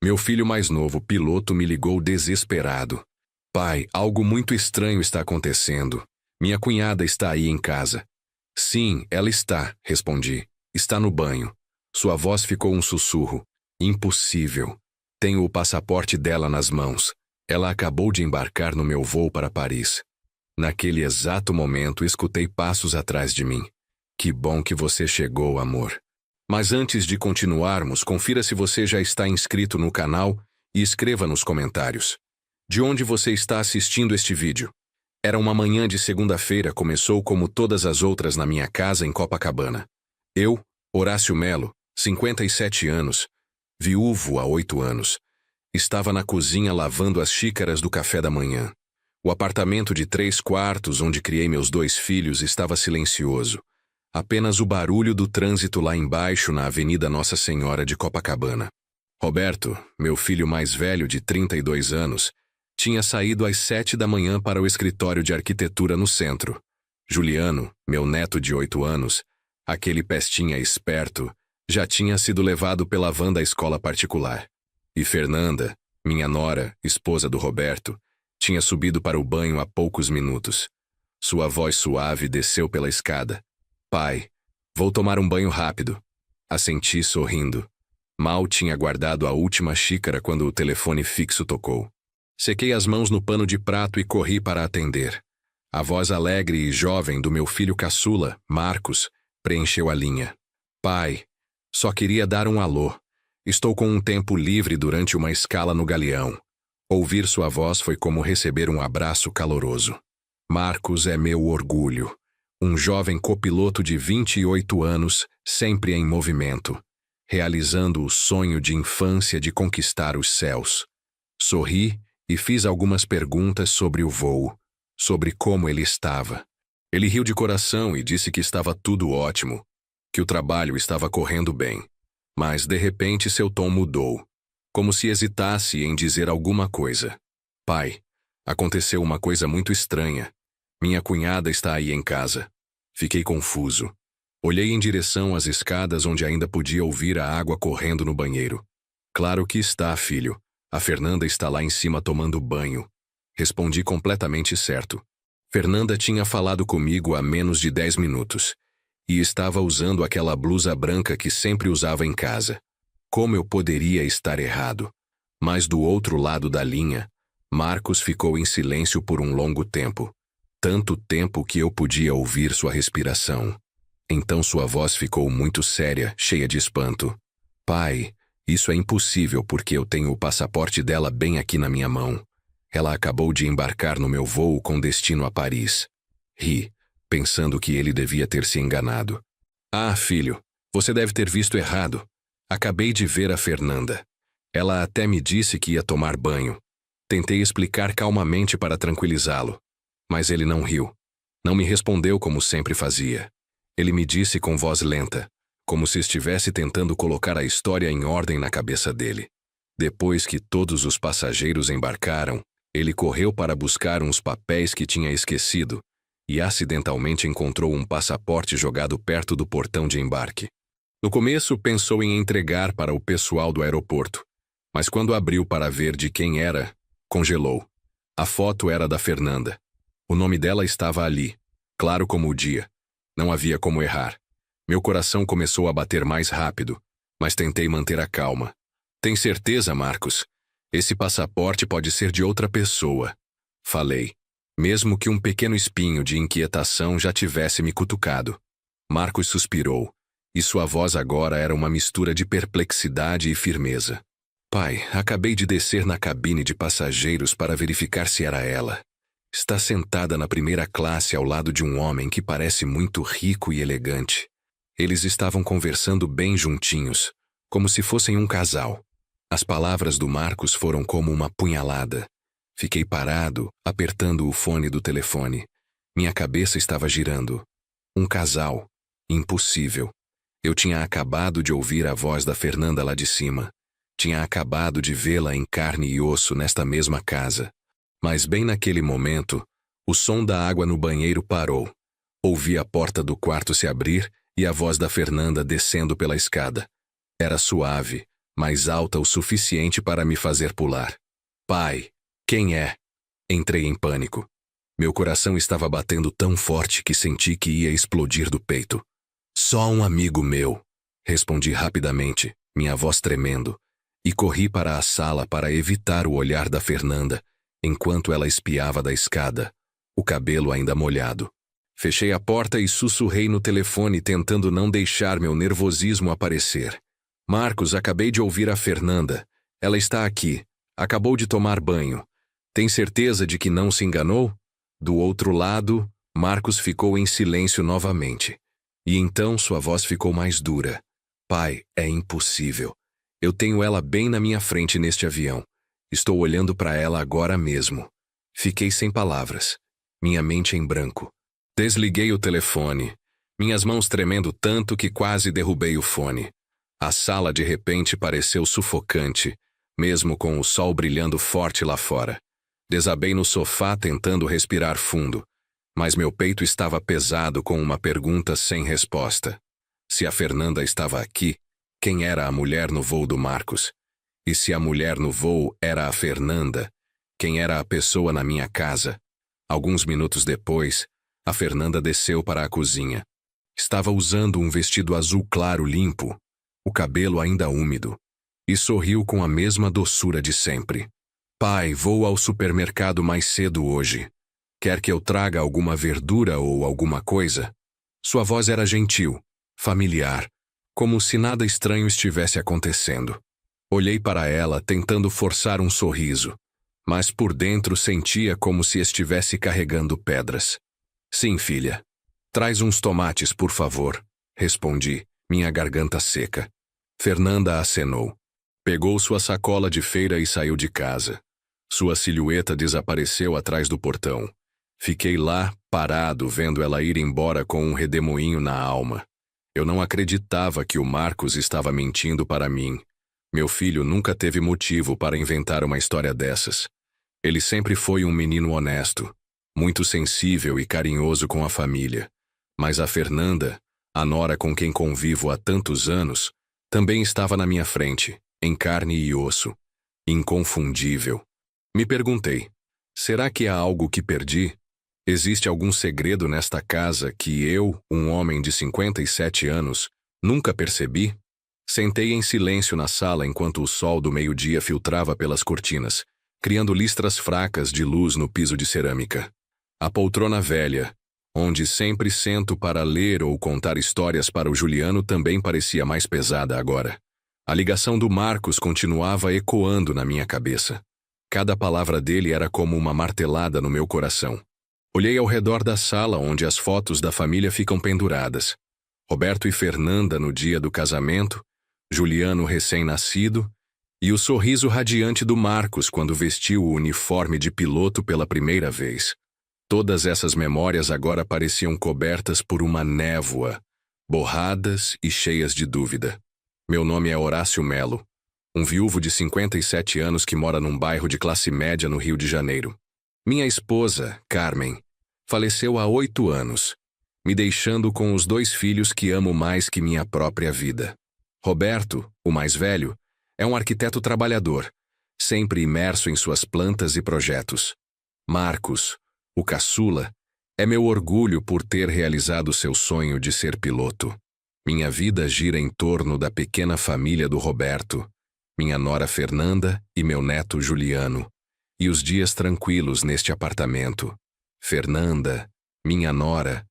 Meu filho mais novo, piloto, me ligou desesperado. Pai, algo muito estranho está acontecendo. Minha cunhada está aí em casa. Sim, ela está, respondi. Está no banho. Sua voz ficou um sussurro. Impossível. Tenho o passaporte dela nas mãos. Ela acabou de embarcar no meu voo para Paris. Naquele exato momento, escutei passos atrás de mim. Que bom que você chegou, amor. Mas antes de continuarmos, confira se você já está inscrito no canal e escreva nos comentários. De onde você está assistindo este vídeo? Era uma manhã de segunda-feira, começou como todas as outras na minha casa em Copacabana. Eu, Horácio Melo, 57 anos, viúvo há 8 anos, estava na cozinha lavando as xícaras do café da manhã. O apartamento de 3 quartos onde criei meus 2 filhos estava silencioso. Apenas o barulho do trânsito lá embaixo na Avenida Nossa Senhora de Copacabana. Roberto, meu filho mais velho de 32 anos, tinha saído às 7 da manhã para o escritório de arquitetura no centro. Juliano, meu neto de 8 anos, aquele pestinha esperto, já tinha sido levado pela van da escola particular. E Fernanda, minha nora, esposa do Roberto, tinha subido para o banho há poucos minutos. Sua voz suave desceu pela escada. Pai, vou tomar um banho rápido. Assenti sorrindo. Mal tinha guardado a última xícara quando o telefone fixo tocou. Sequei as mãos no pano de prato e corri para atender. A voz alegre e jovem do meu filho caçula, Marcos, preencheu a linha. Pai, só queria dar um alô. Estou com um tempo livre durante uma escala no Galeão. Ouvir sua voz foi como receber um abraço caloroso. Marcos é meu orgulho. Um jovem copiloto de 28 anos, sempre em movimento, realizando o sonho de infância de conquistar os céus. Sorri e fiz algumas perguntas sobre o voo, sobre como ele estava. Ele riu de coração e disse que estava tudo ótimo, que o trabalho estava correndo bem. Mas, de repente, seu tom mudou, como se hesitasse em dizer alguma coisa. Pai, aconteceu uma coisa muito estranha. Minha cunhada está aí em casa. Fiquei confuso. Olhei em direção às escadas onde ainda podia ouvir a água correndo no banheiro. Claro que está, filho. A Fernanda está lá em cima tomando banho. Respondi completamente certo. Fernanda tinha falado comigo há menos de 10 minutos. E estava usando aquela blusa branca que sempre usava em casa. Como eu poderia estar errado? Mas do outro lado da linha, Marcos ficou em silêncio por um longo tempo. Tanto tempo que eu podia ouvir sua respiração. Então sua voz ficou muito séria, cheia de espanto. Pai, isso é impossível porque eu tenho o passaporte dela bem aqui na minha mão. Ela acabou de embarcar no meu voo com destino a Paris. Ri, pensando que ele devia ter se enganado. Ah, filho, você deve ter visto errado. Acabei de ver a Fernanda. Ela até me disse que ia tomar banho. Tentei explicar calmamente para tranquilizá-lo. Mas ele não riu. Não me respondeu como sempre fazia. Ele me disse com voz lenta, como se estivesse tentando colocar a história em ordem na cabeça dele. Depois que todos os passageiros embarcaram, ele correu para buscar uns papéis que tinha esquecido e acidentalmente encontrou um passaporte jogado perto do portão de embarque. No começo pensou em entregar para o pessoal do aeroporto, mas quando abriu para ver de quem era, congelou. A foto era da Fernanda. O nome dela estava ali, claro como o dia. Não havia como errar. Meu coração começou a bater mais rápido, mas tentei manter a calma. Tem certeza, Marcos? Esse passaporte pode ser de outra pessoa. Falei, mesmo que um pequeno espinho de inquietação já tivesse me cutucado. Marcos suspirou, e sua voz agora era uma mistura de perplexidade e firmeza. Pai, acabei de descer na cabine de passageiros para verificar se era ela. Está sentada na primeira classe ao lado de um homem que parece muito rico e elegante. Eles estavam conversando bem juntinhos, como se fossem um casal. As palavras do Marcos foram como uma punhalada. Fiquei parado, apertando o fone do telefone. Minha cabeça estava girando. Um casal. Impossível. Eu tinha acabado de ouvir a voz da Fernanda lá de cima. Tinha acabado de vê-la em carne e osso nesta mesma casa. Mas bem naquele momento, o som da água no banheiro parou. Ouvi a porta do quarto se abrir e a voz da Fernanda descendo pela escada. Era suave, mas alta o suficiente para me fazer pular. Pai, quem é? Entrei em pânico. Meu coração estava batendo tão forte que senti que ia explodir do peito. Só um amigo meu, respondi rapidamente, minha voz tremendo, e corri para a sala para evitar o olhar da Fernanda, enquanto ela espiava da escada, o cabelo ainda molhado. Fechei a porta e sussurrei no telefone tentando não deixar meu nervosismo aparecer. Marcos, acabei de ouvir a Fernanda. Ela está aqui. Acabou de tomar banho. Tem certeza de que não se enganou? Do outro lado, Marcos ficou em silêncio novamente. E então sua voz ficou mais dura. Pai, é impossível. Eu tenho ela bem na minha frente neste avião. Estou olhando para ela agora mesmo. Fiquei sem palavras. Minha mente em branco. Desliguei o telefone, minhas mãos tremendo tanto que quase derrubei o fone. A sala de repente pareceu sufocante, mesmo com o sol brilhando forte lá fora. Desabei no sofá tentando respirar fundo, mas meu peito estava pesado com uma pergunta sem resposta. Se a Fernanda estava aqui, quem era a mulher no voo do Marcos? E se a mulher no voo era a Fernanda, quem era a pessoa na minha casa? Alguns minutos depois, a Fernanda desceu para a cozinha. Estava usando um vestido azul claro limpo, o cabelo ainda úmido, e sorriu com a mesma doçura de sempre. Pai, vou ao supermercado mais cedo hoje. Quer que eu traga alguma verdura ou alguma coisa? Sua voz era gentil, familiar, como se nada estranho estivesse acontecendo. Olhei para ela tentando forçar um sorriso, mas por dentro sentia como se estivesse carregando pedras. Sim, filha. Traz uns tomates, por favor, respondi, minha garganta seca. Fernanda acenou. Pegou sua sacola de feira e saiu de casa. Sua silhueta desapareceu atrás do portão. Fiquei lá, parado, vendo ela ir embora com um redemoinho na alma. Eu não acreditava que o Marcos estava mentindo para mim. Meu filho nunca teve motivo para inventar uma história dessas. Ele sempre foi um menino honesto, muito sensível e carinhoso com a família. Mas a Fernanda, a nora com quem convivo há tantos anos, também estava na minha frente, em carne e osso. Inconfundível. Me perguntei, será que há algo que perdi? Existe algum segredo nesta casa que eu, um homem de 57 anos, nunca percebi? Sentei em silêncio na sala enquanto o sol do meio-dia filtrava pelas cortinas, criando listras fracas de luz no piso de cerâmica. A poltrona velha, onde sempre sento para ler ou contar histórias para o Juliano, também parecia mais pesada agora. A ligação do Marcos continuava ecoando na minha cabeça. Cada palavra dele era como uma martelada no meu coração. Olhei ao redor da sala onde as fotos da família ficam penduradas. Roberto e Fernanda no dia do casamento, Juliano recém-nascido, e o sorriso radiante do Marcos quando vestiu o uniforme de piloto pela primeira vez. Todas essas memórias agora pareciam cobertas por uma névoa, borradas e cheias de dúvida. Meu nome é Horácio Melo, um viúvo de 57 anos que mora num bairro de classe média no Rio de Janeiro. Minha esposa, Carmen, faleceu há 8 anos, me deixando com os 2 filhos que amo mais que minha própria vida. Roberto, o mais velho, é um arquiteto trabalhador, sempre imerso em suas plantas e projetos. Marcos, o caçula, é meu orgulho por ter realizado seu sonho de ser piloto. Minha vida gira em torno da pequena família do Roberto, minha nora Fernanda e meu neto Juliano, e os dias tranquilos neste apartamento. Fernanda, minha nora,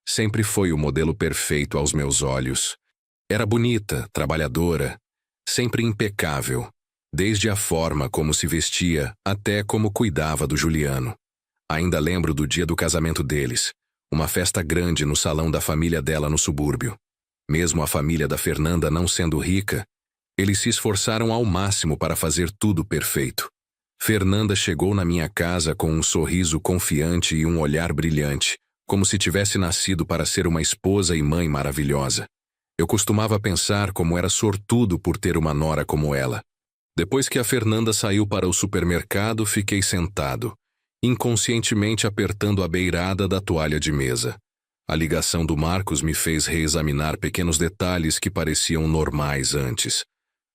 sempre foi o modelo perfeito aos meus olhos. Era bonita, trabalhadora, sempre impecável, desde a forma como se vestia até como cuidava do Juliano. Ainda lembro do dia do casamento deles, uma festa grande no salão da família dela no subúrbio. Mesmo a família da Fernanda não sendo rica, eles se esforçaram ao máximo para fazer tudo perfeito. Fernanda chegou na minha casa com um sorriso confiante e um olhar brilhante, como se tivesse nascido para ser uma esposa e mãe maravilhosa. Eu costumava pensar como era sortudo por ter uma nora como ela. Depois que a Fernanda saiu para o supermercado, fiquei sentado, inconscientemente apertando a beirada da toalha de mesa. A ligação do Marcos me fez reexaminar pequenos detalhes que pareciam normais antes.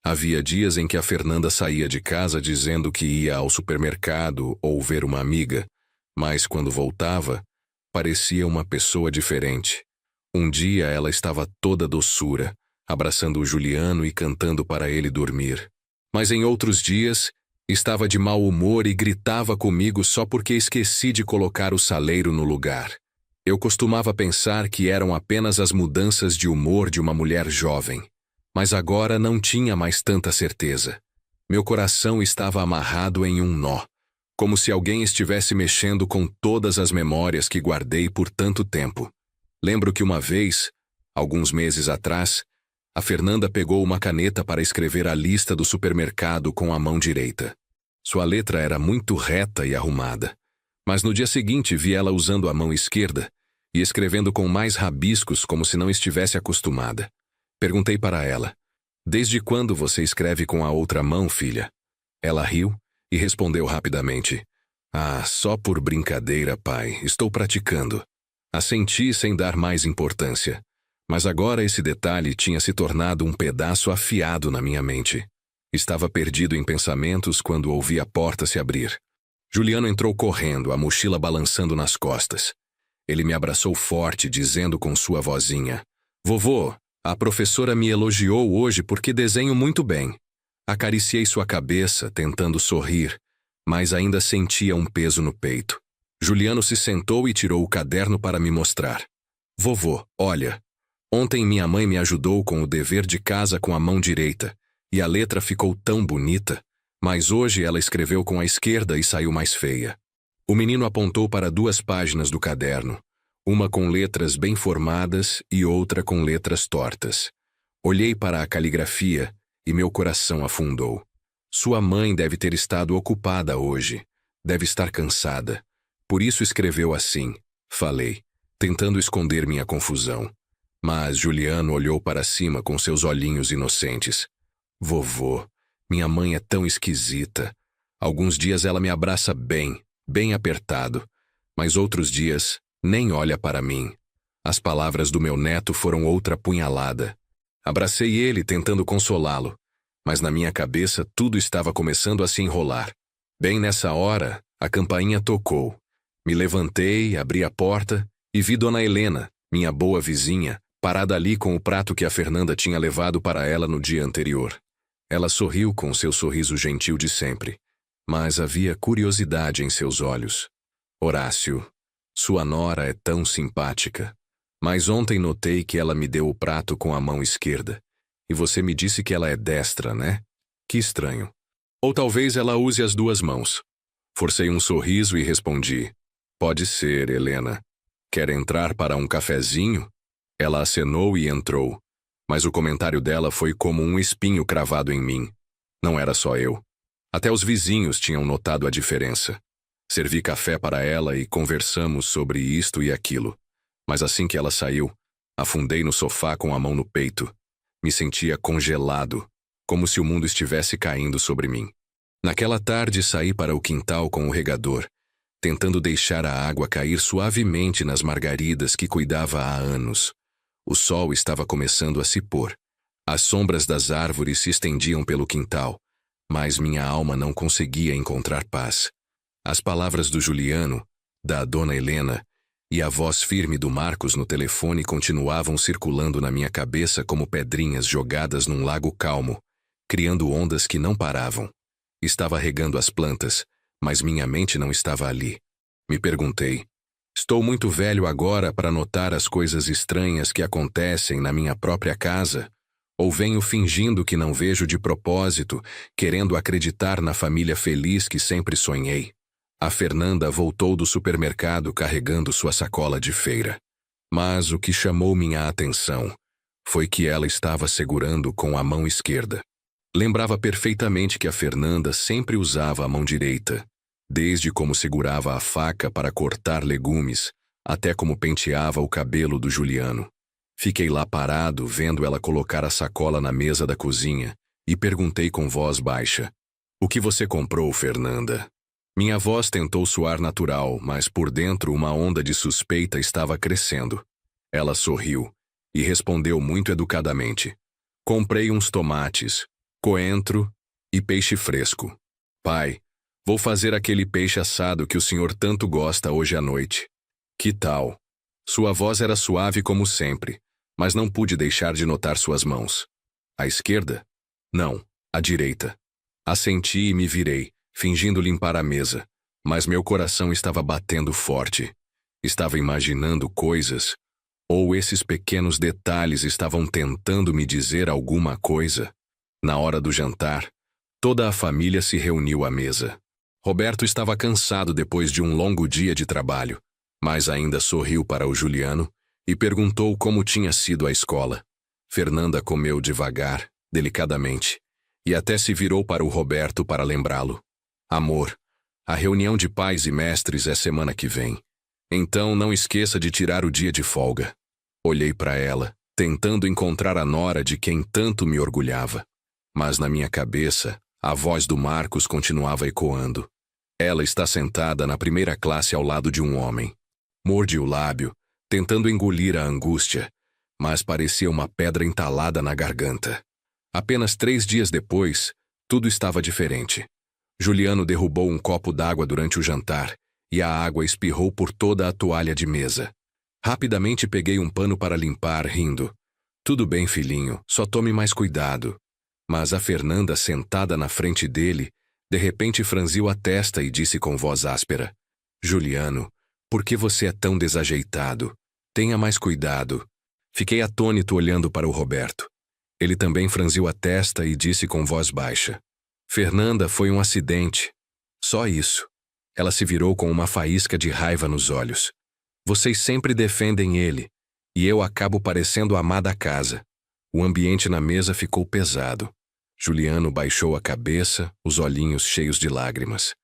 Havia dias em que a Fernanda saía de casa dizendo que ia ao supermercado ou ver uma amiga, mas quando voltava, parecia uma pessoa diferente. Um dia ela estava toda doçura, abraçando o Juliano e cantando para ele dormir. Mas em outros dias, estava de mau humor e gritava comigo só porque esqueci de colocar o saleiro no lugar. Eu costumava pensar que eram apenas as mudanças de humor de uma mulher jovem, mas agora não tinha mais tanta certeza. Meu coração estava amarrado em um nó, como se alguém estivesse mexendo com todas as memórias que guardei por tanto tempo. Lembro que uma vez, alguns meses atrás, a Fernanda pegou uma caneta para escrever a lista do supermercado com a mão direita. Sua letra era muito reta e arrumada, mas no dia seguinte vi ela usando a mão esquerda e escrevendo com mais rabiscos como se não estivesse acostumada. Perguntei para ela: "Desde quando você escreve com a outra mão, filha?" Ela riu e respondeu rapidamente: "Ah, só por brincadeira, pai, estou praticando." Assenti sem dar mais importância, mas agora esse detalhe tinha se tornado um pedaço afiado na minha mente. Estava perdido em pensamentos quando ouvi a porta se abrir. Juliano entrou correndo, a mochila balançando nas costas. Ele me abraçou forte, dizendo com sua vozinha: "Vovô, a professora me elogiou hoje porque desenho muito bem." Acariciei sua cabeça, tentando sorrir, mas ainda sentia um peso no peito. Juliano se sentou e tirou o caderno para me mostrar. "Vovô, olha. Ontem minha mãe me ajudou com o dever de casa com a mão direita, e a letra ficou tão bonita, mas hoje ela escreveu com a esquerda e saiu mais feia." O menino apontou para 2 páginas do caderno, uma com letras bem formadas e outra com letras tortas. Olhei para a caligrafia e meu coração afundou. Sua mãe deve ter estado ocupada hoje, deve estar cansada. Por isso escreveu assim, falei, tentando esconder minha confusão. Mas Juliano olhou para cima com seus olhinhos inocentes. "Vovô, minha mãe é tão esquisita. Alguns dias ela me abraça bem, bem apertado, mas outros dias nem olha para mim." As palavras do meu neto foram outra punhalada. Abracei ele tentando consolá-lo, mas na minha cabeça tudo estava começando a se enrolar. Bem nessa hora, a campainha tocou. Me levantei, abri a porta e vi Dona Helena, minha boa vizinha, parada ali com o prato que a Fernanda tinha levado para ela no dia anterior. Ela sorriu com seu sorriso gentil de sempre, mas havia curiosidade em seus olhos. "Horácio, sua nora é tão simpática. Mas ontem notei que ela me deu o prato com a mão esquerda, e você me disse que ela é destra, né? Que estranho. Ou talvez ela use as 2 mãos." Forcei um sorriso e respondi: "Pode ser, Helena. Quer entrar para um cafezinho?" Ela acenou e entrou, mas o comentário dela foi como um espinho cravado em mim. Não era só eu. Até os vizinhos tinham notado a diferença. Servi café para ela e conversamos sobre isto e aquilo. Mas assim que ela saiu, afundei no sofá com a mão no peito. Me sentia congelado, como se o mundo estivesse caindo sobre mim. Naquela tarde saí para o quintal com o regador, tentando deixar a água cair suavemente nas margaridas que cuidava há anos. O sol estava começando a se pôr. As sombras das árvores se estendiam pelo quintal, mas minha alma não conseguia encontrar paz. As palavras do Juliano, da Dona Helena e a voz firme do Marcos no telefone continuavam circulando na minha cabeça como pedrinhas jogadas num lago calmo, criando ondas que não paravam. Estava regando as plantas, mas minha mente não estava ali. Me perguntei: estou muito velho agora para notar as coisas estranhas que acontecem na minha própria casa? Ou venho fingindo que não vejo de propósito, querendo acreditar na família feliz que sempre sonhei? A Fernanda voltou do supermercado carregando sua sacola de feira. Mas o que chamou minha atenção foi que ela estava segurando com a mão esquerda. Lembrava perfeitamente que a Fernanda sempre usava a mão direita, desde como segurava a faca para cortar legumes, até como penteava o cabelo do Juliano. Fiquei lá parado, vendo ela colocar a sacola na mesa da cozinha, e perguntei com voz baixa: "O que você comprou, Fernanda?" Minha voz tentou soar natural, mas por dentro uma onda de suspeita estava crescendo. Ela sorriu e respondeu muito educadamente: "Comprei uns tomates. coentro e peixe fresco. Pai, vou fazer aquele peixe assado que o senhor tanto gosta hoje à noite. Que tal? Sua voz era suave como sempre, mas não pude deixar de notar suas mãos. À esquerda? Não, à direita. Assenti e me virei, fingindo limpar a mesa, mas meu coração estava batendo forte. Estava imaginando coisas, ou esses pequenos detalhes estavam tentando me dizer alguma coisa. Na hora do jantar, toda a família se reuniu à mesa. Roberto estava cansado depois de um longo dia de trabalho, mas ainda sorriu para o Juliano e perguntou como tinha sido a escola. Fernanda comeu devagar, delicadamente, e até se virou para o Roberto para lembrá-lo. Amor, a reunião de pais e mestres é semana que vem. Então não esqueça de tirar o dia de folga. Olhei para ela, tentando encontrar a nora de quem tanto me orgulhava. Mas na minha cabeça, a voz do Marcos continuava ecoando. Ela está sentada na primeira classe ao lado de um homem. Mordi o lábio, tentando engolir a angústia, mas parecia uma pedra entalada na garganta. Apenas 3 dias depois, tudo estava diferente. Juliano derrubou um copo d'água durante o jantar, e a água espirrou por toda a toalha de mesa. Rapidamente peguei um pano para limpar, rindo. Tudo bem, filhinho, só tome mais cuidado. Mas a Fernanda, sentada na frente dele, de repente franziu a testa e disse com voz áspera: Juliano, por que você é tão desajeitado? Tenha mais cuidado. Fiquei atônito olhando para o Roberto. Ele também franziu a testa e disse com voz baixa: Fernanda, foi um acidente. Só isso. Ela se virou com uma faísca de raiva nos olhos. Vocês sempre defendem ele, e eu acabo parecendo a má da casa. O ambiente na mesa ficou pesado. Juliano baixou a cabeça, os olhinhos cheios de lágrimas.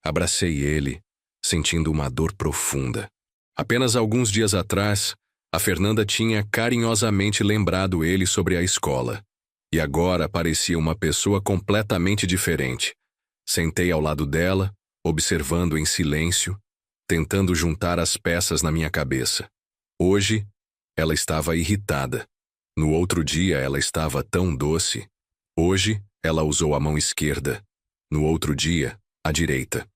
Abracei ele, sentindo uma dor profunda. Apenas alguns dias atrás, a Fernanda tinha carinhosamente lembrado ele sobre a escola. E agora parecia uma pessoa completamente diferente. Sentei ao lado dela, observando em silêncio, tentando juntar as peças na minha cabeça. Hoje, ela estava irritada. No outro dia, ela estava tão doce. Hoje, ela usou a mão esquerda. No outro dia, a direita.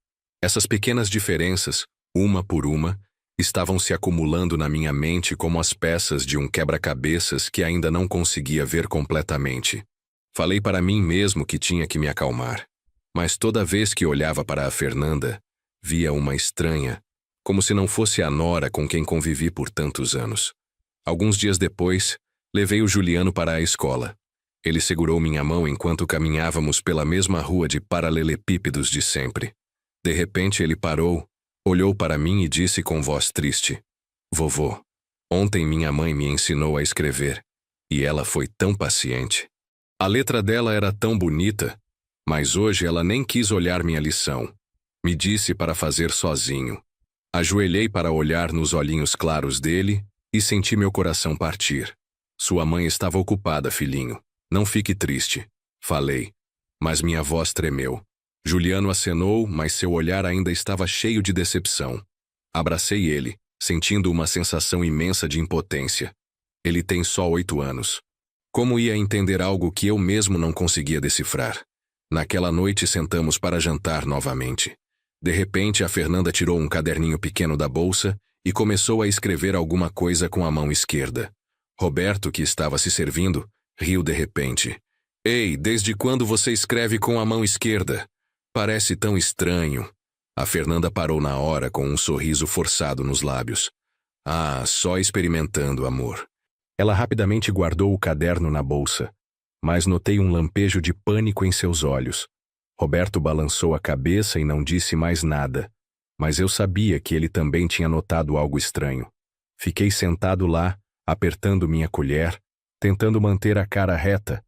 Essas pequenas diferenças, uma por uma, estavam se acumulando na minha mente como as peças de um quebra-cabeças que ainda não conseguia ver completamente. Falei para mim mesmo que tinha que me acalmar. Mas toda vez que olhava para a Fernanda, via uma estranha, como se não fosse a nora com quem convivi por tantos anos. Alguns dias depois, levei o Juliano para a escola. Ele segurou minha mão enquanto caminhávamos pela mesma rua de paralelepípedos de sempre. De repente ele parou, olhou para mim e disse com voz triste: Vovô, ontem minha mãe me ensinou a escrever, e ela foi tão paciente. A letra dela era tão bonita, mas hoje ela nem quis olhar minha lição. Me disse para fazer sozinho. Ajoelhei para olhar nos olhinhos claros dele e senti meu coração partir. Sua mãe estava ocupada, filhinho. Não fique triste, falei, mas minha voz tremeu. Juliano acenou, mas seu olhar ainda estava cheio de decepção. Abracei ele, sentindo uma sensação imensa de impotência. Ele tem só 8 anos. Como ia entender algo que eu mesmo não conseguia decifrar? Naquela noite sentamos para jantar novamente. De repente, a Fernanda tirou um caderninho pequeno da bolsa e começou a escrever alguma coisa com a mão esquerda. Roberto, que estava se servindo, riu de repente. Ei, desde quando você escreve com a mão esquerda? Parece tão estranho. A Fernanda parou na hora com um sorriso forçado nos lábios. Ah, só experimentando, amor. Ela rapidamente guardou o caderno na bolsa, mas notei um lampejo de pânico em seus olhos. Roberto balançou a cabeça e não disse mais nada, mas eu sabia que ele também tinha notado algo estranho. Fiquei sentado lá, apertando minha colher, tentando manter a cara reta,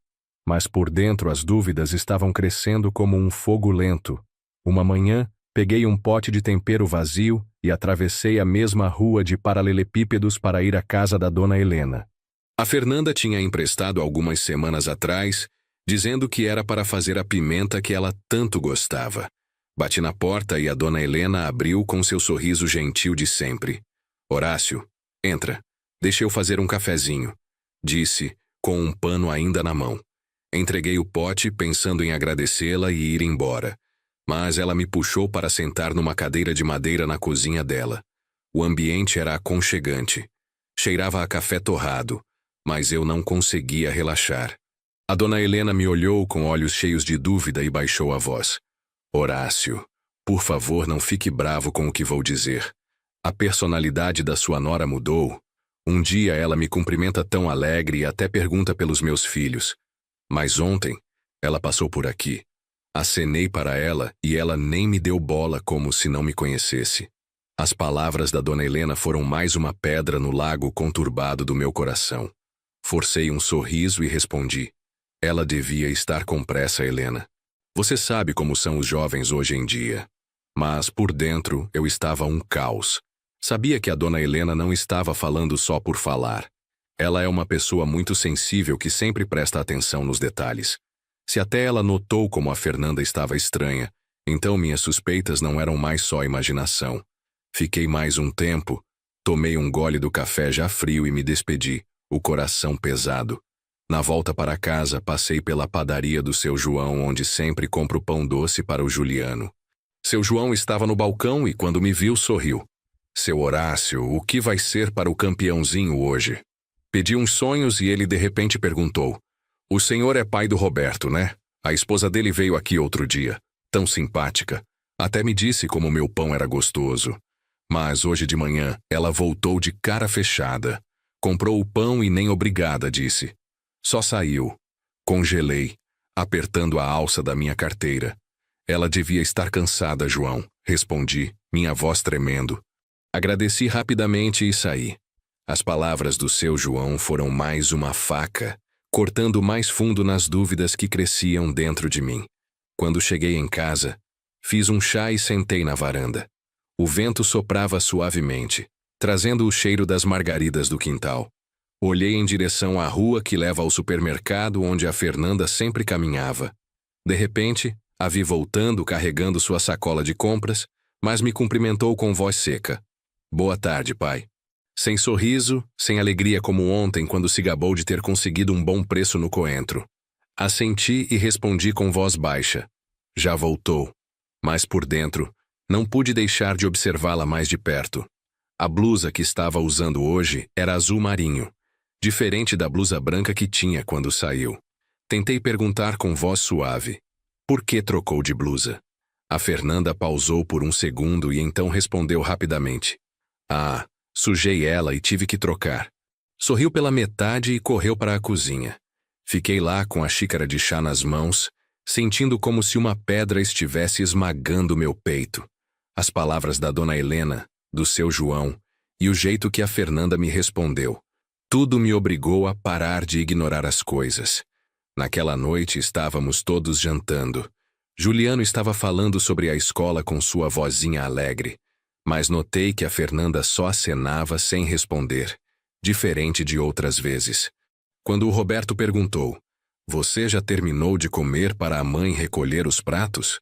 mas por dentro as dúvidas estavam crescendo como um fogo lento. Uma manhã, peguei um pote de tempero vazio e atravessei a mesma rua de paralelepípedos para ir à casa da dona Helena. A Fernanda tinha emprestado algumas semanas atrás, dizendo que era para fazer a pimenta que ela tanto gostava. Bati na porta e a dona Helena abriu com seu sorriso gentil de sempre. Horácio, entra. Deixa eu fazer um cafezinho, disse, com um pano ainda na mão. Entreguei o pote, pensando em agradecê-la e ir embora. Mas ela me puxou para sentar numa cadeira de madeira na cozinha dela. O ambiente era aconchegante. Cheirava a café torrado, mas eu não conseguia relaxar. A dona Helena me olhou com olhos cheios de dúvida e baixou a voz. Horácio, por favor, não fique bravo com o que vou dizer. A personalidade da sua nora mudou. Um dia ela me cumprimenta tão alegre e até pergunta pelos meus filhos. Mas ontem, ela passou por aqui. Acenei para ela e ela nem me deu bola como se não me conhecesse. As palavras da dona Helena foram mais uma pedra no lago conturbado do meu coração. Forcei um sorriso e respondi. Ela devia estar com pressa, Helena. Você sabe como são os jovens hoje em dia. Mas, por dentro, eu estava um caos. Sabia que a dona Helena não estava falando só por falar. Ela é uma pessoa muito sensível que sempre presta atenção nos detalhes. Se até ela notou como a Fernanda estava estranha, então minhas suspeitas não eram mais só imaginação. Fiquei mais um tempo, tomei um gole do café já frio e me despedi, o coração pesado. Na volta para casa, passei pela padaria do seu João, onde sempre compro pão doce para o Juliano. Seu João estava no balcão e, quando me viu, sorriu. Seu Horácio, o que vai ser para o campeãozinho hoje? Pedi uns sonhos e ele de repente perguntou. O senhor é pai do Roberto, né? A esposa dele veio aqui outro dia. Tão simpática. Até me disse como meu pão era gostoso. Mas hoje de manhã, ela voltou de cara fechada. Comprou o pão e nem obrigada, disse. Só saiu. Congelei, apertando a alça da minha carteira. Ela devia estar cansada, João, respondi, minha voz tremendo. Agradeci rapidamente e saí. As palavras do seu João foram mais uma faca, cortando mais fundo nas dúvidas que cresciam dentro de mim. Quando cheguei em casa, fiz um chá e sentei na varanda. O vento soprava suavemente, trazendo o cheiro das margaridas do quintal. Olhei em direção à rua que leva ao supermercado onde a Fernanda sempre caminhava. De repente, a vi voltando carregando sua sacola de compras, mas me cumprimentou com voz seca. Boa tarde, pai. Sem sorriso, sem alegria como ontem quando se gabou de ter conseguido um bom preço no coentro. Assenti e respondi com voz baixa. Já voltou. Mas por dentro, não pude deixar de observá-la mais de perto. A blusa que estava usando hoje era azul marinho, diferente da blusa branca que tinha quando saiu. Tentei perguntar com voz suave. Por que trocou de blusa? A Fernanda pausou por um segundo e então respondeu rapidamente. Ah, sujei ela e tive que trocar. Sorriu pela metade e correu para a cozinha. Fiquei lá com a xícara de chá nas mãos, sentindo como se uma pedra estivesse esmagando meu peito. As palavras da dona Helena, do seu João, e o jeito que a Fernanda me respondeu. Tudo me obrigou a parar de ignorar as coisas. Naquela noite estávamos todos jantando. Juliano estava falando sobre a escola com sua vozinha alegre, mas notei que a Fernanda só acenava sem responder, diferente de outras vezes. Quando o Roberto perguntou, você já terminou de comer para a mãe recolher os pratos?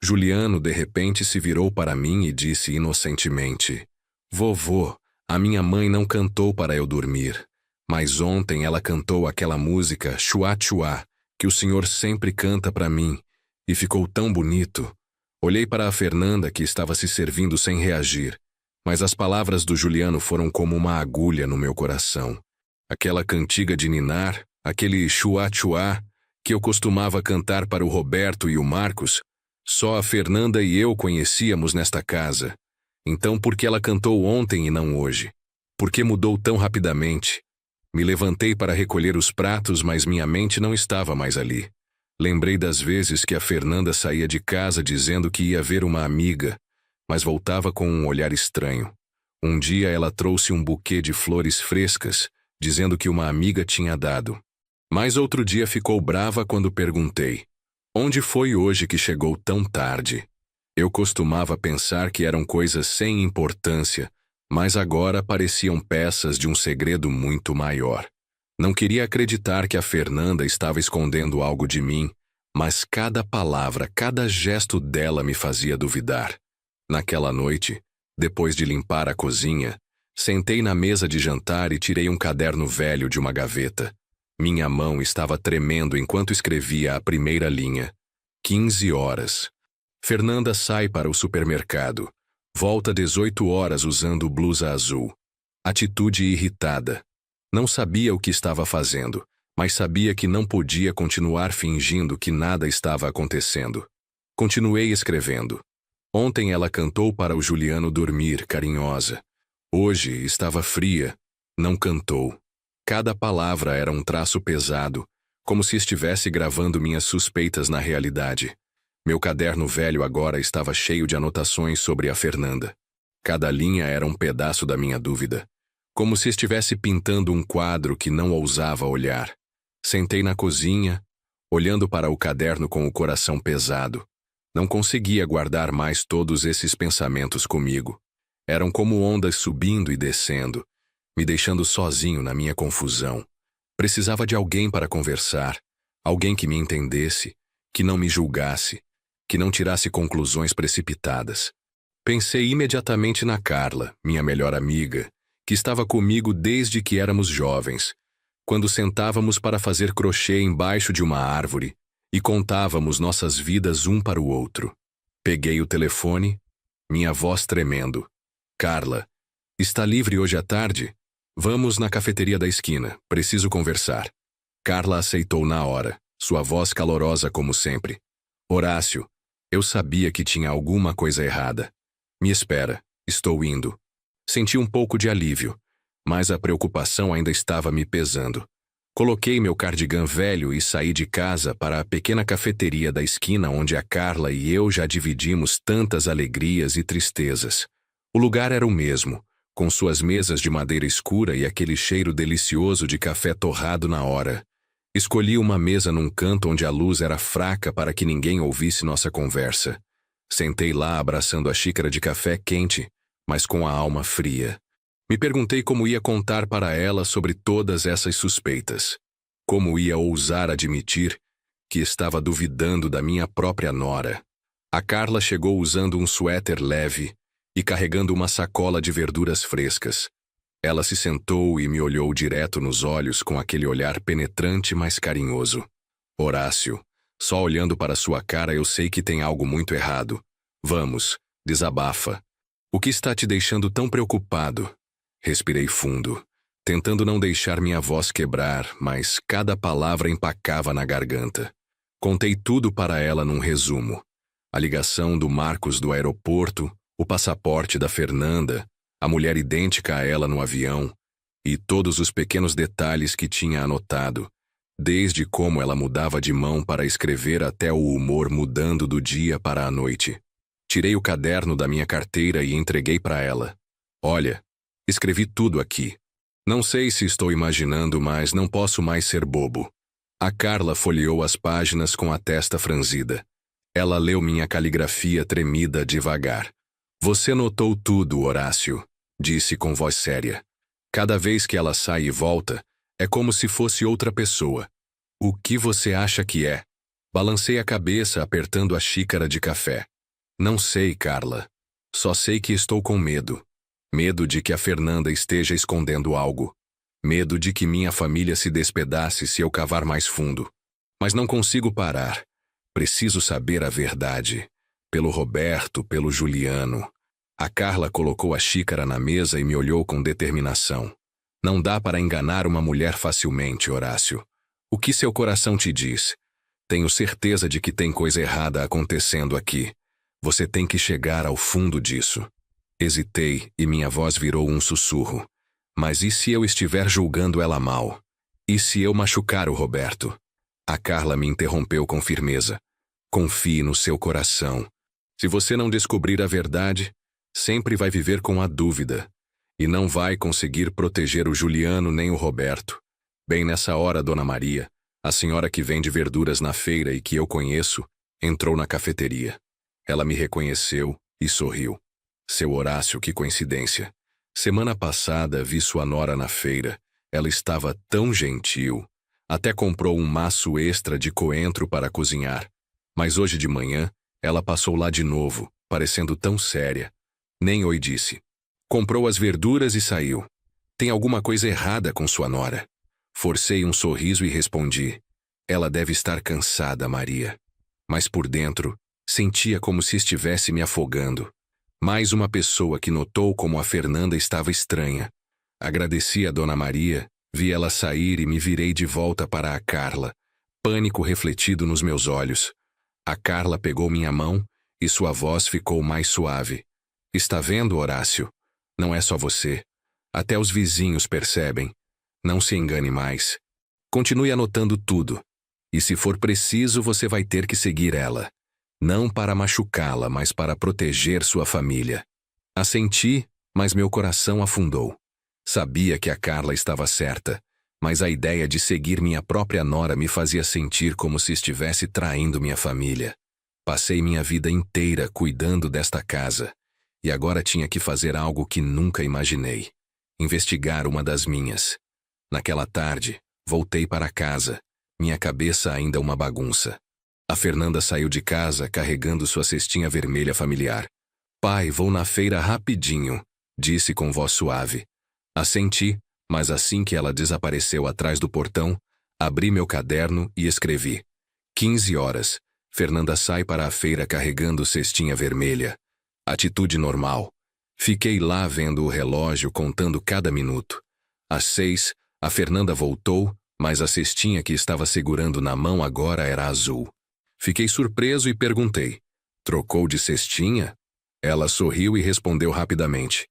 Juliano de repente se virou para mim e disse inocentemente, vovô, a minha mãe não cantou para eu dormir, mas ontem ela cantou aquela música Chua Chua, que o senhor sempre canta para mim, e ficou tão bonito. Olhei para a Fernanda que estava se servindo sem reagir, mas as palavras do Juliano foram como uma agulha no meu coração. Aquela cantiga de ninar, aquele Chua Chua, que eu costumava cantar para o Roberto e o Marcos, só a Fernanda e eu conhecíamos nesta casa. Então por que ela cantou ontem e não hoje? Por que mudou tão rapidamente? Me levantei para recolher os pratos, mas minha mente não estava mais ali. Lembrei das vezes que a Fernanda saía de casa dizendo que ia ver uma amiga, mas voltava com um olhar estranho. Um dia ela trouxe um buquê de flores frescas, dizendo que uma amiga tinha dado. Mas outro dia ficou brava quando perguntei, onde foi hoje que chegou tão tarde? Eu costumava pensar que eram coisas sem importância, mas agora pareciam peças de um segredo muito maior. Não queria acreditar que a Fernanda estava escondendo algo de mim, mas cada palavra, cada gesto dela me fazia duvidar. Naquela noite, depois de limpar a cozinha, sentei na mesa de jantar e tirei um caderno velho de uma gaveta. Minha mão estava tremendo enquanto escrevia a primeira linha. 15 horas. Fernanda sai para o supermercado. Volta 18 horas usando blusa azul. Atitude irritada. Não sabia o que estava fazendo, mas sabia que não podia continuar fingindo que nada estava acontecendo. Continuei escrevendo. Ontem ela cantou para o Juliano dormir, carinhosa. Hoje estava fria. Não cantou. Cada palavra era um traço pesado, como se estivesse gravando minhas suspeitas na realidade. Meu caderno velho agora estava cheio de anotações sobre a Fernanda. Cada linha era um pedaço da minha dúvida, como se estivesse pintando um quadro que não ousava olhar. Sentei na cozinha, olhando para o caderno com o coração pesado. Não conseguia guardar mais todos esses pensamentos comigo. Eram como ondas subindo e descendo, me deixando sozinho na minha confusão. Precisava de alguém para conversar, alguém que me entendesse, que não me julgasse, que não tirasse conclusões precipitadas. Pensei imediatamente na Carla, minha melhor amiga, que estava comigo desde que éramos jovens, quando sentávamos para fazer crochê embaixo de uma árvore e contávamos nossas vidas um para o outro. Peguei o telefone, minha voz tremendo. Carla, está livre hoje à tarde? Vamos na cafeteria da esquina, preciso conversar. Carla aceitou na hora, sua voz calorosa como sempre. Horácio, eu sabia que tinha alguma coisa errada. Me espera, estou indo. Senti um pouco de alívio, mas a preocupação ainda estava me pesando. Coloquei meu cardigã velho e saí de casa para a pequena cafeteria da esquina onde a Carla e eu já dividimos tantas alegrias e tristezas. O lugar era o mesmo, com suas mesas de madeira escura e aquele cheiro delicioso de café torrado na hora. Escolhi uma mesa num canto onde a luz era fraca para que ninguém ouvisse nossa conversa. Sentei lá abraçando a xícara de café quente, mas com a alma fria. Me perguntei como ia contar para ela sobre todas essas suspeitas. Como ia ousar admitir que estava duvidando da minha própria nora. A Carla chegou usando um suéter leve e carregando uma sacola de verduras frescas. Ela se sentou e me olhou direto nos olhos com aquele olhar penetrante, mas carinhoso. Horácio, só olhando para sua cara eu sei que tem algo muito errado. Vamos, desabafa. O que está te deixando tão preocupado? Respirei fundo, tentando não deixar minha voz quebrar, mas cada palavra empacava na garganta. Contei tudo para ela num resumo. A ligação do Marcos do aeroporto, o passaporte da Fernanda, a mulher idêntica a ela no avião, e todos os pequenos detalhes que tinha anotado, desde como ela mudava de mão para escrever até o humor mudando do dia para a noite. Tirei o caderno da minha carteira e entreguei para ela. Olha, escrevi tudo aqui. Não sei se estou imaginando, mas não posso mais ser bobo. A Carla folheou as páginas com a testa franzida. Ela leu minha caligrafia tremida devagar. Você notou tudo, Horácio, disse com voz séria. Cada vez que ela sai e volta, é como se fosse outra pessoa. O que você acha que é? Balancei a cabeça apertando a xícara de café. Não sei, Carla. Só sei que estou com medo. Medo de que a Fernanda esteja escondendo algo. Medo de que minha família se despedace se eu cavar mais fundo. Mas não consigo parar. Preciso saber a verdade. Pelo Roberto, pelo Juliano. A Carla colocou a xícara na mesa e me olhou com determinação. Não dá para enganar uma mulher facilmente, Horácio. O que seu coração te diz? Tenho certeza de que tem coisa errada acontecendo aqui. Você tem que chegar ao fundo disso. Hesitei e minha voz virou um sussurro. Mas e se eu estiver julgando ela mal? E se eu machucar o Roberto? A Carla me interrompeu com firmeza. Confie no seu coração. Se você não descobrir a verdade, sempre vai viver com a dúvida. E não vai conseguir proteger o Juliano nem o Roberto. Bem nessa hora, Dona Maria, a senhora que vende verduras na feira e que eu conheço, entrou na cafeteria. Ela me reconheceu e sorriu. Seu Horácio, que coincidência. Semana passada vi sua nora na feira. Ela estava tão gentil. Até comprou um maço extra de coentro para cozinhar. Mas hoje de manhã, ela passou lá de novo, parecendo tão séria. Nem oi disse. Comprou as verduras e saiu. Tem alguma coisa errada com sua nora. Forcei um sorriso e respondi: ela deve estar cansada, Maria. Mas por dentro, sentia como se estivesse me afogando. Mais uma pessoa que notou como a Fernanda estava estranha. Agradeci a Dona Maria, vi ela sair e me virei de volta para a Carla, pânico refletido nos meus olhos. A Carla pegou minha mão e sua voz ficou mais suave. Está vendo, Horácio? Não é só você. Até os vizinhos percebem. Não se engane mais. Continue anotando tudo. E se for preciso, você vai ter que seguir ela. Não para machucá-la, mas para proteger sua família. Assenti, mas meu coração afundou. Sabia que a Carla estava certa, mas a ideia de seguir minha própria nora me fazia sentir como se estivesse traindo minha família. Passei minha vida inteira cuidando desta casa, e agora tinha que fazer algo que nunca imaginei. Investigar uma das minhas. Naquela tarde, voltei para casa, minha cabeça ainda uma bagunça. A Fernanda saiu de casa carregando sua cestinha vermelha familiar. Pai, vou na feira rapidinho, disse com voz suave. Assenti, mas assim que ela desapareceu atrás do portão, abri meu caderno e escrevi. 15 horas. Fernanda sai para a feira carregando cestinha vermelha. Atitude normal. Fiquei lá vendo o relógio contando cada minuto. Às 6, a Fernanda voltou, mas a cestinha que estava segurando na mão agora era azul. Fiquei surpreso e perguntei: trocou de cestinha? Ela sorriu e respondeu rapidamente: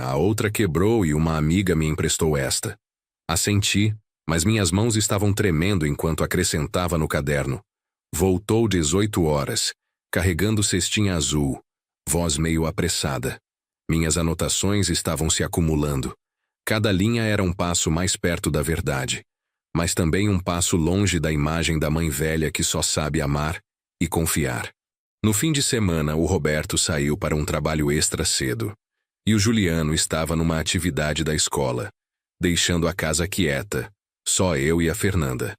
a outra quebrou e uma amiga me emprestou esta. Assenti, mas minhas mãos estavam tremendo enquanto acrescentava no caderno. Voltou 18 horas, carregando cestinha azul, voz meio apressada. Minhas anotações estavam se acumulando. Cada linha era um passo mais perto da verdade, mas também um passo longe da imagem da mãe velha que só sabe amar e confiar. No fim de semana, o Roberto saiu para um trabalho extra cedo, e o Juliano estava numa atividade da escola, deixando a casa quieta, só eu e a Fernanda.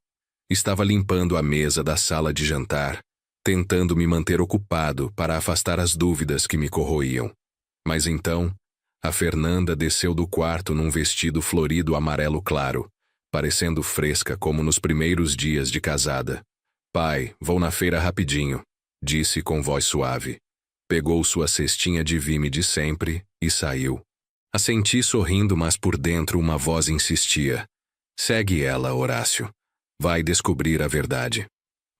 Estava limpando a mesa da sala de jantar, tentando me manter ocupado para afastar as dúvidas que me corroíam. Mas então, a Fernanda desceu do quarto num vestido florido amarelo claro, parecendo fresca como nos primeiros dias de casada. Pai, vou na feira rapidinho, disse com voz suave. Pegou sua cestinha de vime de sempre e saiu. Assenti sorrindo, mas por dentro uma voz insistia. Segue ela, Horácio. Vai descobrir a verdade.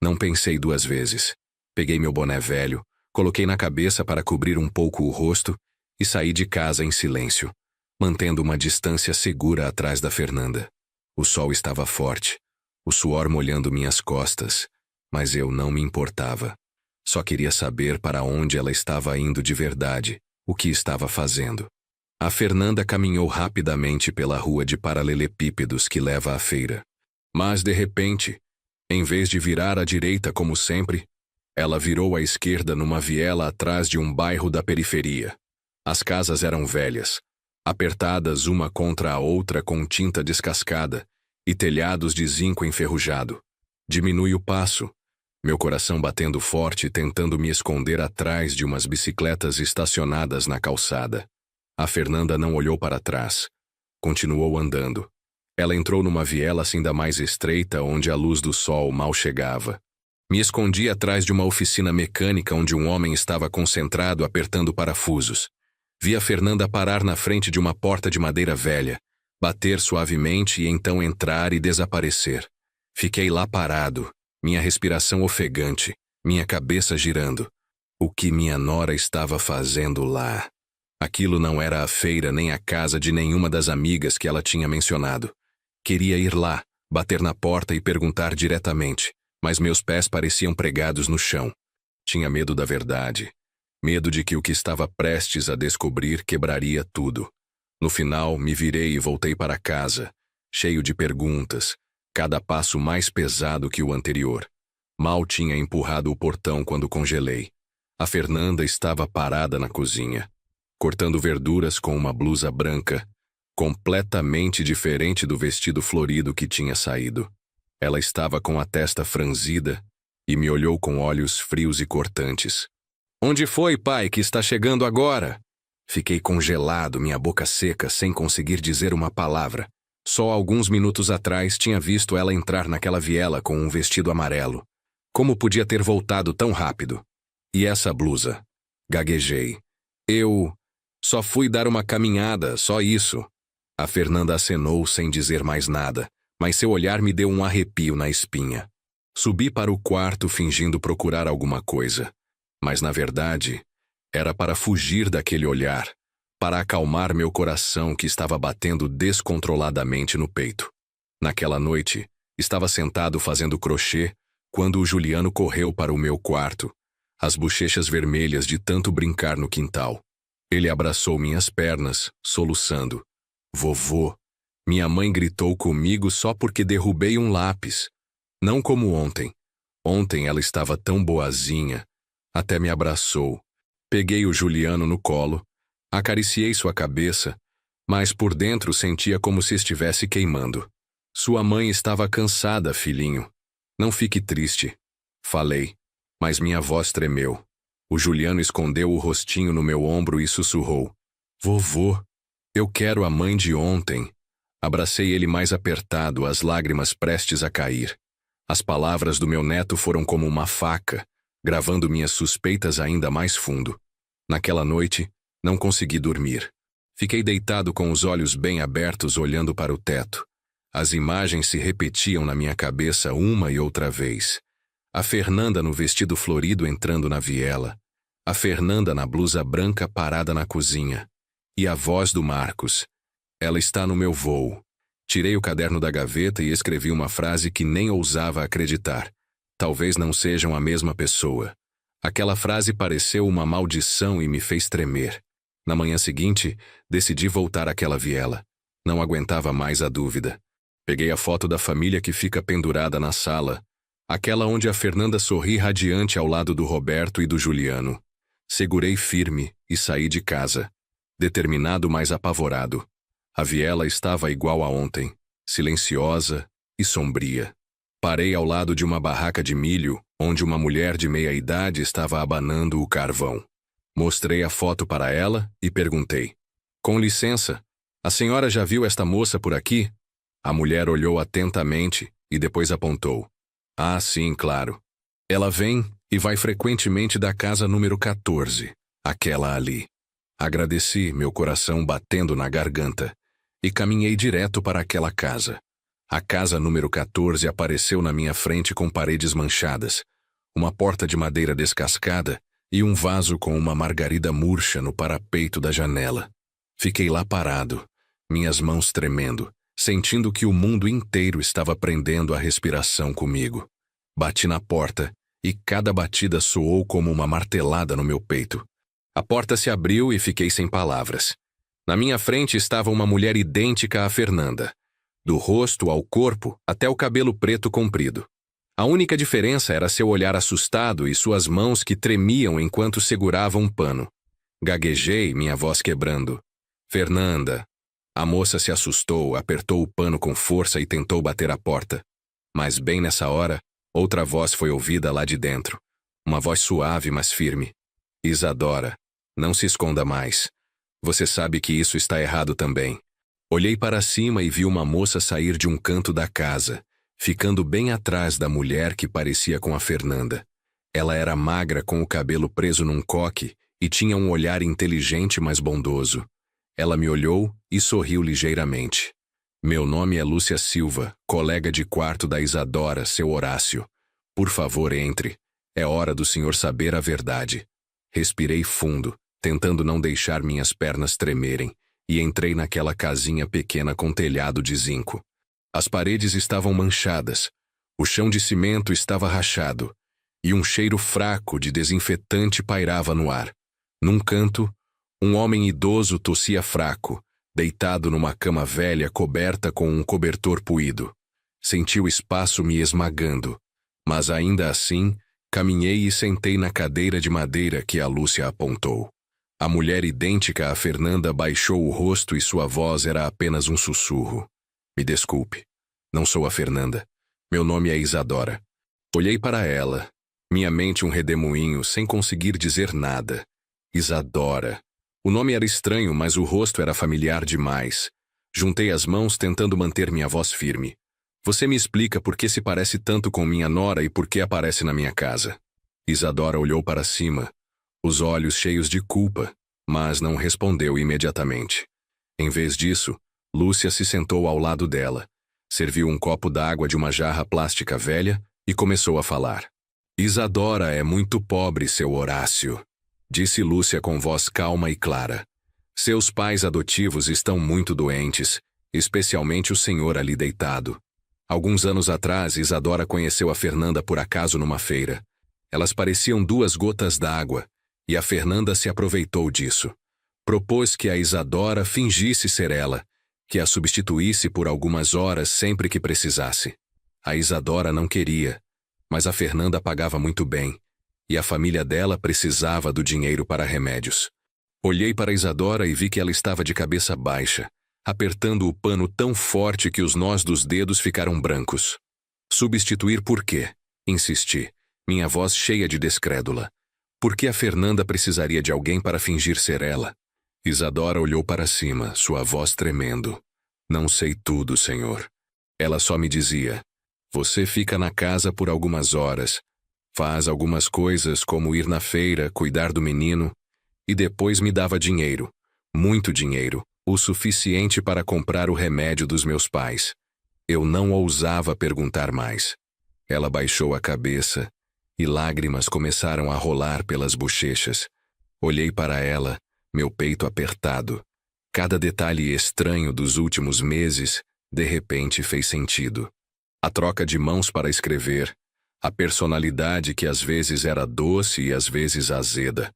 Não pensei duas vezes. Peguei meu boné velho, coloquei na cabeça para cobrir um pouco o rosto e saí de casa em silêncio, mantendo uma distância segura atrás da Fernanda. O sol estava forte, o suor molhando minhas costas, mas eu não me importava. Só queria saber para onde ela estava indo de verdade, o que estava fazendo. A Fernanda caminhou rapidamente pela rua de paralelepípedos que leva à feira. Mas, de repente, em vez de virar à direita como sempre, ela virou à esquerda numa viela atrás de um bairro da periferia. As casas eram velhas, apertadas uma contra a outra com tinta descascada e telhados de zinco enferrujado. Diminui o passo, meu coração batendo forte tentando me esconder atrás de umas bicicletas estacionadas na calçada. A Fernanda não olhou para trás. Continuou andando. Ela entrou numa viela ainda mais estreita onde a luz do sol mal chegava. Me escondi atrás de uma oficina mecânica onde um homem estava concentrado apertando parafusos. Vi a Fernanda parar na frente de uma porta de madeira velha, bater suavemente e então entrar e desaparecer. Fiquei lá parado, minha respiração ofegante, minha cabeça girando. O que minha nora estava fazendo lá? Aquilo não era a feira nem a casa de nenhuma das amigas que ela tinha mencionado. Queria ir lá, bater na porta e perguntar diretamente, mas meus pés pareciam pregados no chão. Tinha medo da verdade. Medo de que o que estava prestes a descobrir quebraria tudo. No final, me virei e voltei para casa, cheio de perguntas, cada passo mais pesado que o anterior. Mal tinha empurrado o portão quando congelei. A Fernanda estava parada na cozinha, cortando verduras com uma blusa branca, completamente diferente do vestido florido que tinha saído. Ela estava com a testa franzida e me olhou com olhos frios e cortantes. Onde foi, pai, que está chegando agora? Fiquei congelado, minha boca seca, sem conseguir dizer uma palavra. Só alguns minutos atrás tinha visto ela entrar naquela viela com um vestido amarelo. Como podia ter voltado tão rápido? E essa blusa? Gaguejei. Eu só fui dar uma caminhada, só isso. A Fernanda acenou sem dizer mais nada, mas seu olhar me deu um arrepio na espinha. Subi para o quarto fingindo procurar alguma coisa. Mas, na verdade, era para fugir daquele olhar, para acalmar meu coração que estava batendo descontroladamente no peito. Naquela noite, estava sentado fazendo crochê quando o Juliano correu para o meu quarto, as bochechas vermelhas de tanto brincar no quintal. Ele abraçou minhas pernas, soluçando. Vovô, minha mãe gritou comigo só porque derrubei um lápis. Não como ontem. Ontem ela estava tão boazinha. Até me abraçou. Peguei o Juliano no colo, acariciei sua cabeça, mas por dentro sentia como se estivesse queimando. Sua mãe estava cansada, filhinho. Não fique triste. Falei, mas minha voz tremeu. O Juliano escondeu o rostinho no meu ombro e sussurrou. Vovô, eu quero a mãe de ontem. Abracei ele mais apertado, as lágrimas prestes a cair. As palavras do meu neto foram como uma faca, gravando minhas suspeitas ainda mais fundo. Naquela noite, não consegui dormir. Fiquei deitado com os olhos bem abertos olhando para o teto. As imagens se repetiam na minha cabeça uma e outra vez. A Fernanda no vestido florido entrando na viela. A Fernanda na blusa branca parada na cozinha. E a voz do Marcos. Ela está no meu voo. Tirei o caderno da gaveta e escrevi uma frase que nem ousava acreditar. Talvez não sejam a mesma pessoa. Aquela frase pareceu uma maldição e me fez tremer. Na manhã seguinte, decidi voltar àquela viela. Não aguentava mais a dúvida. Peguei a foto da família que fica pendurada na sala, aquela onde a Fernanda sorri radiante ao lado do Roberto e do Juliano. Segurei firme e saí de casa, determinado mas apavorado. A viela estava igual a ontem, silenciosa e sombria. Parei ao lado de uma barraca de milho, onde uma mulher de meia-idade estava abanando o carvão. Mostrei a foto para ela e perguntei. Com licença, a senhora já viu esta moça por aqui? A mulher olhou atentamente e depois apontou. Ah, sim, claro. Ela vem e vai frequentemente da casa número 14, aquela ali. Agradeci, meu coração batendo na garganta, e caminhei direto para aquela casa. A casa número 14 apareceu na minha frente com paredes manchadas, uma porta de madeira descascada e um vaso com uma margarida murcha no parapeito da janela. Fiquei lá parado, minhas mãos tremendo, sentindo que o mundo inteiro estava prendendo a respiração comigo. Bati na porta e cada batida soou como uma martelada no meu peito. A porta se abriu e fiquei sem palavras. Na minha frente estava uma mulher idêntica à Fernanda, do rosto ao corpo até o cabelo preto comprido. A única diferença era seu olhar assustado e suas mãos que tremiam enquanto seguravam um pano. Gaguejei, minha voz quebrando. Fernanda. A moça se assustou, apertou o pano com força e tentou bater a porta. Mas bem nessa hora, outra voz foi ouvida lá de dentro. Uma voz suave, mas firme. Isadora, não se esconda mais. Você sabe que isso está errado também. Olhei para cima e vi uma moça sair de um canto da casa, ficando bem atrás da mulher que parecia com a Fernanda. Ela era magra com o cabelo preso num coque e tinha um olhar inteligente, mas bondoso. Ela me olhou e sorriu ligeiramente. Meu nome é Lúcia Silva, colega de quarto da Isadora, seu Horácio. Por favor, entre. É hora do senhor saber a verdade. Respirei fundo, tentando não deixar minhas pernas tremerem, e entrei naquela casinha pequena com telhado de zinco. As paredes estavam manchadas, o chão de cimento estava rachado, e um cheiro fraco de desinfetante pairava no ar. Num canto, um homem idoso tossia fraco, deitado numa cama velha coberta com um cobertor puído. Senti o espaço me esmagando, mas ainda assim, caminhei e sentei na cadeira de madeira que a Lúcia apontou. A mulher idêntica à Fernanda baixou o rosto e sua voz era apenas um sussurro. Me desculpe, não sou a Fernanda. Meu nome é Isadora. Olhei para ela, minha mente um redemoinho sem conseguir dizer nada. Isadora. O nome era estranho, mas o rosto era familiar demais. Juntei as mãos tentando manter minha voz firme. Você me explica por que se parece tanto com minha nora e por que aparece na minha casa. Isadora olhou para cima, os olhos cheios de culpa, mas não respondeu imediatamente. Em vez disso, Lúcia se sentou ao lado dela, serviu um copo d'água de uma jarra plástica velha e começou a falar. Isadora é muito pobre, seu Horácio, disse Lúcia com voz calma e clara. Seus pais adotivos estão muito doentes, especialmente o senhor ali deitado. Alguns anos atrás, Isadora conheceu a Fernanda por acaso numa feira. Elas pareciam duas gotas d'água, e a Fernanda se aproveitou disso. Propôs que a Isadora fingisse ser ela, que a substituísse por algumas horas sempre que precisasse. A Isadora não queria, mas a Fernanda pagava muito bem, e a família dela precisava do dinheiro para remédios. Olhei para Isadora e vi que ela estava de cabeça baixa, apertando o pano tão forte que os nós dos dedos ficaram brancos. Substituir por quê? Insisti, minha voz cheia de descrédula. Por que a Fernanda precisaria de alguém para fingir ser ela? Isadora olhou para cima, sua voz tremendo. Não sei tudo, senhor. Ela só me dizia, você fica na casa por algumas horas, faz algumas coisas como ir na feira, cuidar do menino, e depois me dava dinheiro, muito dinheiro, o suficiente para comprar o remédio dos meus pais. Eu não ousava perguntar mais. Ela baixou a cabeça e lágrimas começaram a rolar pelas bochechas. Olhei para ela, meu peito apertado. Cada detalhe estranho dos últimos meses, de repente, fez sentido. A troca de mãos para escrever, a personalidade que às vezes era doce e às vezes azeda,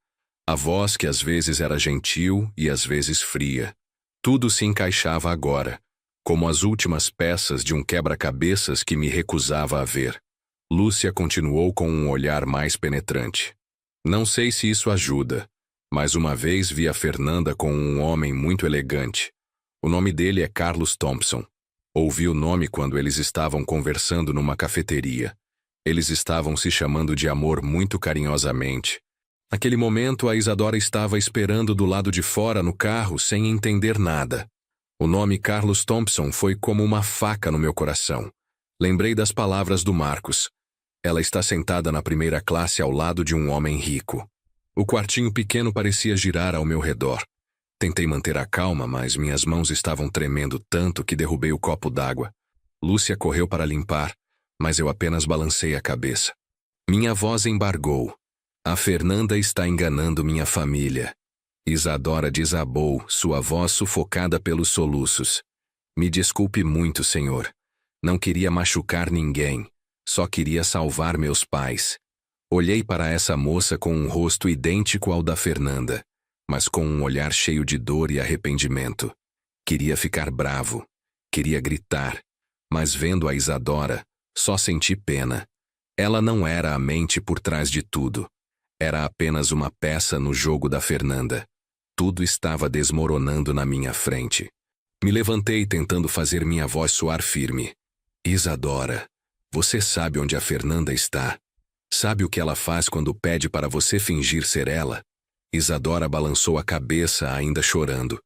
a voz que às vezes era gentil e às vezes fria. Tudo se encaixava agora, como as últimas peças de um quebra-cabeças que me recusava a ver. Lúcia continuou com um olhar mais penetrante. Não sei se isso ajuda, mas uma vez vi a Fernanda com um homem muito elegante. O nome dele é Carlos Thompson. Ouvi o nome quando eles estavam conversando numa cafeteria. Eles estavam se chamando de amor muito carinhosamente. Naquele momento, a Isadora estava esperando do lado de fora no carro sem entender nada. O nome Carlos Thompson foi como uma faca no meu coração. Lembrei das palavras do Marcos. Ela está sentada na primeira classe ao lado de um homem rico. O quartinho pequeno parecia girar ao meu redor. Tentei manter a calma, mas minhas mãos estavam tremendo tanto que derrubei o copo d'água. Lúcia correu para limpar, mas eu apenas balancei a cabeça. Minha voz embargou. A Fernanda está enganando minha família. Isadora desabou, sua voz sufocada pelos soluços. Me desculpe muito, senhor. Não queria machucar ninguém. Só queria salvar meus pais. Olhei para essa moça com um rosto idêntico ao da Fernanda, mas com um olhar cheio de dor e arrependimento. Queria ficar bravo. Queria gritar. Mas vendo a Isadora, só senti pena. Ela não era a mente por trás de tudo. Era apenas uma peça no jogo da Fernanda. Tudo estava desmoronando na minha frente. Me levantei tentando fazer minha voz soar firme. Isadora, você sabe onde a Fernanda está? Sabe o que ela faz quando pede para você fingir ser ela? Isadora balançou a cabeça, ainda chorando.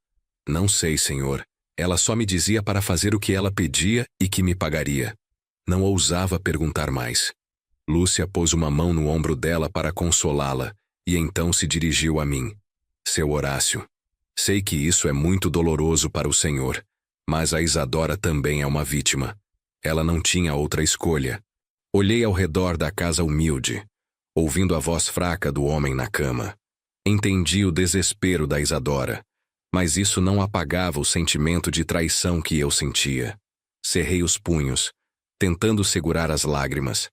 Não sei, senhor. Ela só me dizia para fazer o que ela pedia e que me pagaria. Não ousava perguntar mais. Lúcia pôs uma mão no ombro dela para consolá-la e então se dirigiu a mim. Seu Horácio, sei que isso é muito doloroso para o senhor, mas a Isadora também é uma vítima. Ela não tinha outra escolha. Olhei ao redor da casa humilde, ouvindo a voz fraca do homem na cama. Entendi o desespero da Isadora, mas isso não apagava o sentimento de traição que eu sentia. Cerrei os punhos, tentando segurar as lágrimas.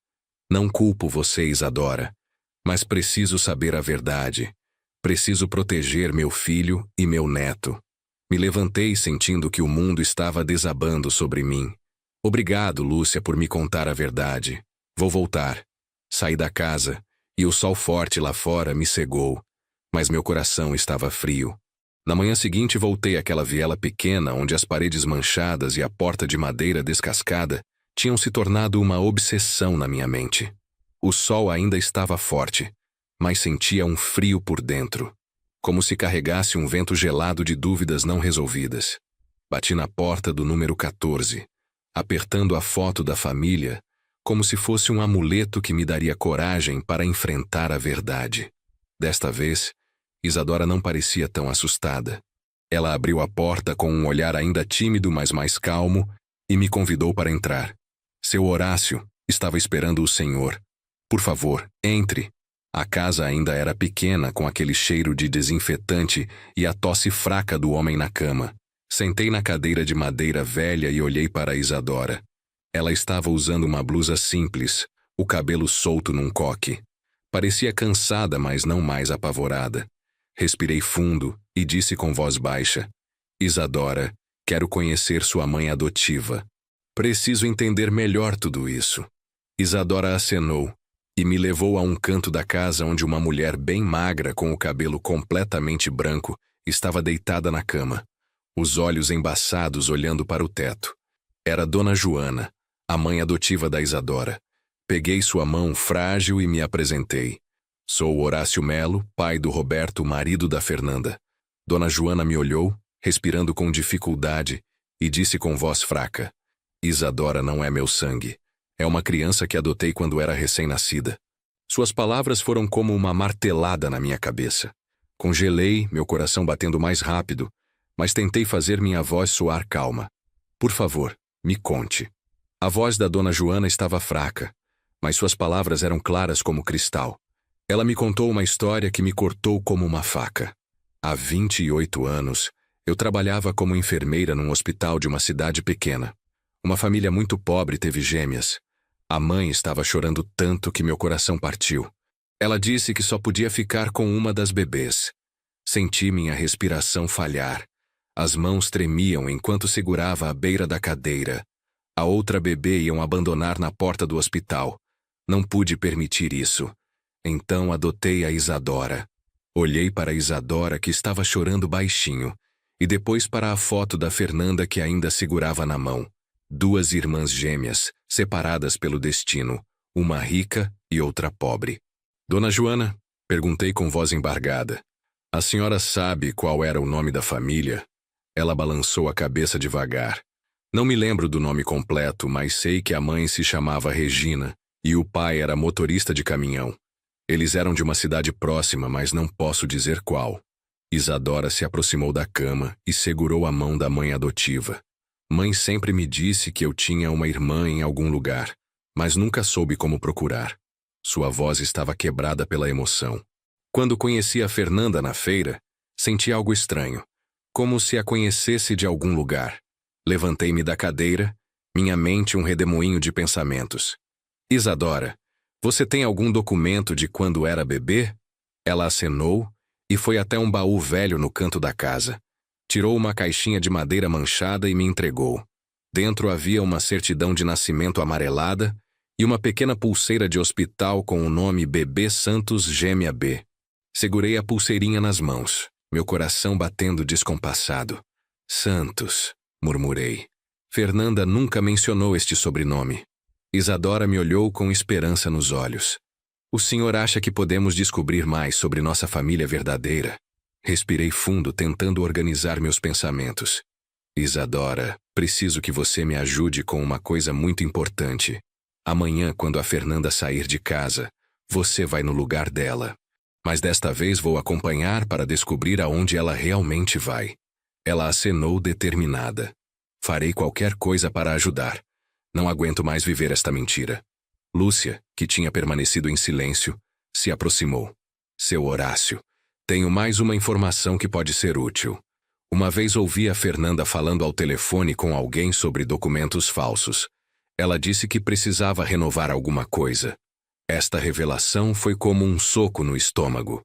Não culpo você, Isadora, mas preciso saber a verdade. Preciso proteger meu filho e meu neto. Me levantei sentindo que o mundo estava desabando sobre mim. Obrigado, Lúcia, por me contar a verdade. Vou voltar. Saí da casa, e o sol forte lá fora me cegou, mas meu coração estava frio. Na manhã seguinte voltei àquela viela pequena onde as paredes manchadas e a porta de madeira descascada tinham se tornado uma obsessão na minha mente. O sol ainda estava forte, mas sentia um frio por dentro, como se carregasse um vento gelado de dúvidas não resolvidas. Bati na porta do número 14, apertando a foto da família, como se fosse um amuleto que me daria coragem para enfrentar a verdade. Desta vez, Isadora não parecia tão assustada. Ela abriu a porta com um olhar ainda tímido, mas mais calmo, e me convidou para entrar. Seu Horácio estava esperando o senhor. Por favor, entre. A casa ainda era pequena, com aquele cheiro de desinfetante e a tosse fraca do homem na cama. Sentei na cadeira de madeira velha e olhei para Isadora. Ela estava usando uma blusa simples, o cabelo solto num coque. Parecia cansada, mas não mais apavorada. Respirei fundo e disse com voz baixa: Isadora, quero conhecer sua mãe adotiva. Preciso entender melhor tudo isso. Isadora acenou e me levou a um canto da casa onde uma mulher bem magra, com o cabelo completamente branco, estava deitada na cama, os olhos embaçados olhando para o teto. Era Dona Joana, a mãe adotiva da Isadora. Peguei sua mão frágil e me apresentei. Sou Horácio Melo, pai do Roberto, marido da Fernanda. Dona Joana me olhou, respirando com dificuldade, e disse com voz fraca: Isadora não é meu sangue. É uma criança que adotei quando era recém-nascida. Suas palavras foram como uma martelada na minha cabeça. Congelei, meu coração batendo mais rápido, mas tentei fazer minha voz soar calma. Por favor, me conte. A voz da Dona Joana estava fraca, mas suas palavras eram claras como cristal. Ela me contou uma história que me cortou como uma faca. Há 28 anos, eu trabalhava como enfermeira num hospital de uma cidade pequena. Uma família muito pobre teve gêmeas. A mãe estava chorando tanto que meu coração partiu. Ela disse que só podia ficar com uma das bebês. Senti minha respiração falhar. As mãos tremiam enquanto segurava a beira da cadeira. A outra bebê iam abandonar na porta do hospital. Não pude permitir isso. Então adotei a Isadora. Olhei para a Isadora, que estava chorando baixinho, e depois para a foto da Fernanda, que ainda segurava na mão. 2 irmãs gêmeas, separadas pelo destino, uma rica e outra pobre. Dona Joana, perguntei com voz embargada, a senhora sabe qual era o nome da família? Ela balançou a cabeça devagar. Não me lembro do nome completo, mas sei que a mãe se chamava Regina e o pai era motorista de caminhão. Eles eram de uma cidade próxima, mas não posso dizer qual. Isadora se aproximou da cama e segurou a mão da mãe adotiva. Mãe sempre me disse que eu tinha uma irmã em algum lugar, mas nunca soube como procurar. Sua voz estava quebrada pela emoção. Quando conheci a Fernanda na feira, senti algo estranho, como se a conhecesse de algum lugar. Levantei-me da cadeira, minha mente um redemoinho de pensamentos. Isadora, você tem algum documento de quando era bebê? Ela acenou e foi até um baú velho no canto da casa. Tirou uma caixinha de madeira manchada e me entregou. Dentro havia uma certidão de nascimento amarelada e uma pequena pulseira de hospital com o nome Bebê Santos Gêmea B. Segurei a pulseirinha nas mãos, meu coração batendo descompassado. Santos, murmurei. Fernanda nunca mencionou este sobrenome. Isadora me olhou com esperança nos olhos. O senhor acha que podemos descobrir mais sobre nossa família verdadeira? Respirei fundo, tentando organizar meus pensamentos. Isadora, preciso que você me ajude com uma coisa muito importante. Amanhã, quando a Fernanda sair de casa, você vai no lugar dela. Mas desta vez vou acompanhar para descobrir aonde ela realmente vai. Ela acenou determinada. Farei qualquer coisa para ajudar. Não aguento mais viver esta mentira. Lúcia, que tinha permanecido em silêncio, se aproximou. Seu Horácio, tenho mais uma informação que pode ser útil. Uma vez ouvi a Fernanda falando ao telefone com alguém sobre documentos falsos. Ela disse que precisava renovar alguma coisa. Esta revelação foi como um soco no estômago.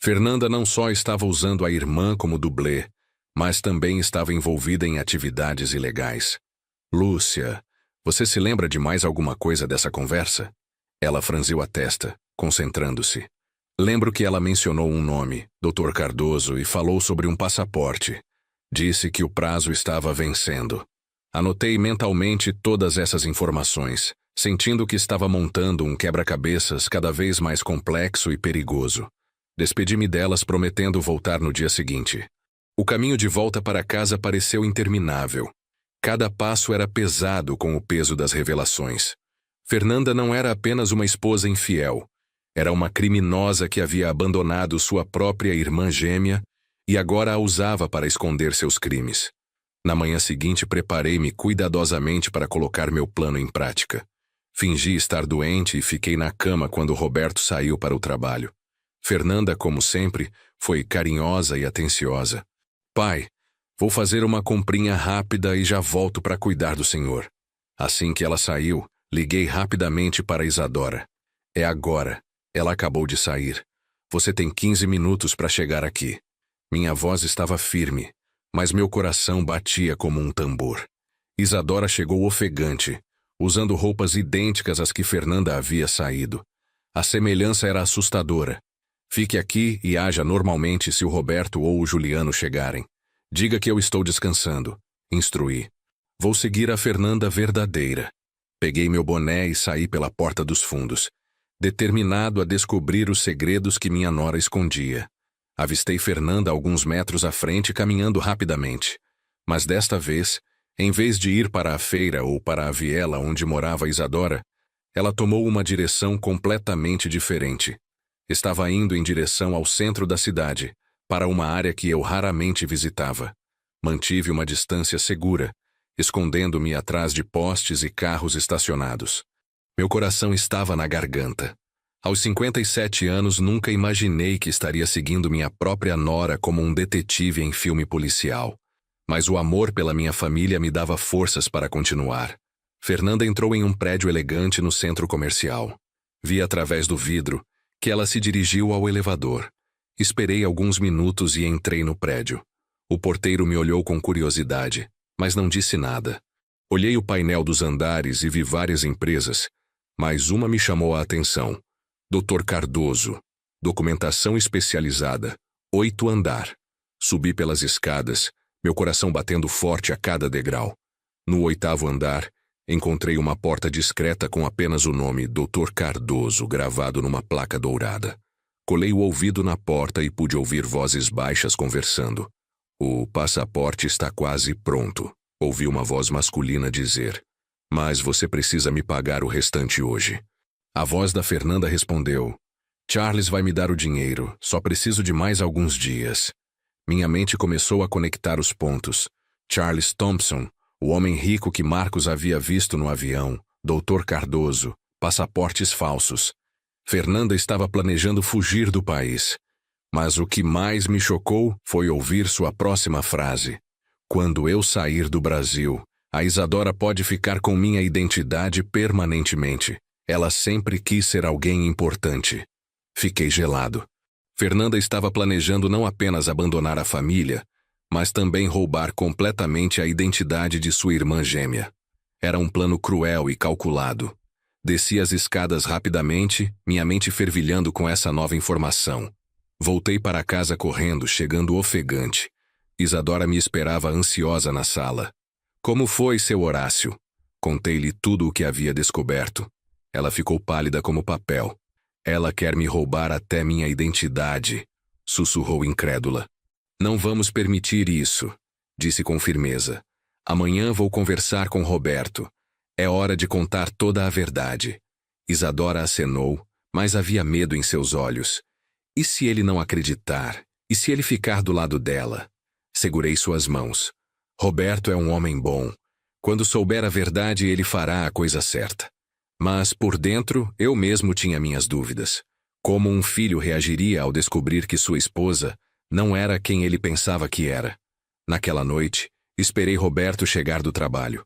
Fernanda não só estava usando a irmã como dublê, mas também estava envolvida em atividades ilegais. Lúcia, você se lembra de mais alguma coisa dessa conversa? Ela franziu a testa, concentrando-se. Lembro que ela mencionou um nome, Dr. Cardoso, e falou sobre um passaporte. Disse que o prazo estava vencendo. Anotei mentalmente todas essas informações, sentindo que estava montando um quebra-cabeças cada vez mais complexo e perigoso. Despedi-me delas prometendo voltar no dia seguinte. O caminho de volta para casa pareceu interminável. Cada passo era pesado com o peso das revelações. Fernanda não era apenas uma esposa infiel. Era uma criminosa que havia abandonado sua própria irmã gêmea e agora a usava para esconder seus crimes. Na manhã seguinte, preparei-me cuidadosamente para colocar meu plano em prática. Fingi estar doente e fiquei na cama quando Roberto saiu para o trabalho. Fernanda, como sempre, foi carinhosa e atenciosa. Pai, vou fazer uma comprinha rápida e já volto para cuidar do senhor. Assim que ela saiu, liguei rapidamente para Isadora. É agora. Ela acabou de sair. Você tem 15 minutos para chegar aqui. Minha voz estava firme, mas meu coração batia como um tambor. Isadora chegou ofegante, usando roupas idênticas às que Fernanda havia saído. A semelhança era assustadora. Fique aqui e haja normalmente se o Roberto ou o Juliano chegarem. Diga que eu estou descansando. Instruí. Vou seguir a Fernanda verdadeira. Peguei meu boné e saí pela porta dos fundos, determinado a descobrir os segredos que minha nora escondia. Avistei Fernanda alguns metros à frente caminhando rapidamente. Mas desta vez, em vez de ir para a feira ou para a viela onde morava Isadora, ela tomou uma direção completamente diferente. Estava indo em direção ao centro da cidade, para uma área que eu raramente visitava. Mantive uma distância segura, escondendo-me atrás de postes e carros estacionados. Meu coração estava na garganta. Aos 57 anos, nunca imaginei que estaria seguindo minha própria nora como um detetive em filme policial. Mas o amor pela minha família me dava forças para continuar. Fernanda entrou em um prédio elegante no centro comercial. Vi através do vidro que ela se dirigiu ao elevador. Esperei alguns minutos e entrei no prédio. O porteiro me olhou com curiosidade, mas não disse nada. Olhei o painel dos andares e vi várias empresas, mas uma me chamou a atenção. Dr. Cardoso. Documentação especializada. 8º andar. Subi pelas escadas, meu coração batendo forte a cada degrau. No 8º andar, encontrei uma porta discreta com apenas o nome Dr. Cardoso gravado numa placa dourada. Colei o ouvido na porta e pude ouvir vozes baixas conversando. O passaporte está quase pronto, ouvi uma voz masculina dizer. Mas você precisa me pagar o restante hoje. A voz da Fernanda respondeu. Charles vai me dar o dinheiro, só preciso de mais alguns dias. Minha mente começou a conectar os pontos. Charles Thompson, o homem rico que Marcos havia visto no avião, Dr. Cardoso, passaportes falsos. Fernanda estava planejando fugir do país. Mas o que mais me chocou foi ouvir sua próxima frase. Quando eu sair do Brasil, a Isadora pode ficar com minha identidade permanentemente. Ela sempre quis ser alguém importante. Fiquei gelado. Fernanda estava planejando não apenas abandonar a família, mas também roubar completamente a identidade de sua irmã gêmea. Era um plano cruel e calculado. Desci as escadas rapidamente, minha mente fervilhando com essa nova informação. Voltei para casa correndo, chegando ofegante. Isadora me esperava ansiosa na sala. Como foi, seu Horácio? Contei-lhe tudo o que havia descoberto. Ela ficou pálida como papel. Ela quer me roubar até minha identidade, sussurrou incrédula. Não vamos permitir isso, disse com firmeza. Amanhã vou conversar com Roberto. É hora de contar toda a verdade. Isadora acenou, mas havia medo em seus olhos. E se ele não acreditar? E se ele ficar do lado dela? Segurei suas mãos. Roberto é um homem bom. Quando souber a verdade, ele fará a coisa certa. Mas, por dentro, eu mesmo tinha minhas dúvidas. Como um filho reagiria ao descobrir que sua esposa não era quem ele pensava que era? Naquela noite, esperei Roberto chegar do trabalho.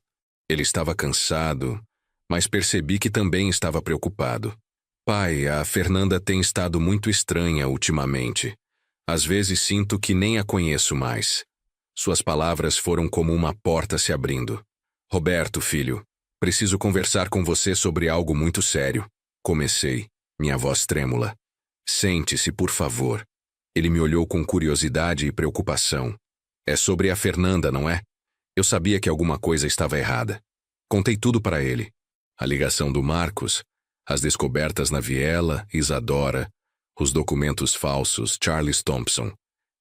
Ele estava cansado, mas percebi que também estava preocupado. Pai, a Fernanda tem estado muito estranha ultimamente. Às vezes sinto que nem a conheço mais. Suas palavras foram como uma porta se abrindo. Roberto, filho, preciso conversar com você sobre algo muito sério. Comecei, minha voz trêmula. Sente-se, por favor. Ele me olhou com curiosidade e preocupação. É sobre a Fernanda, não é? Eu sabia que alguma coisa estava errada. Contei tudo para ele. A ligação do Marcos, as descobertas na viela, Isadora, os documentos falsos, Charles Thompson.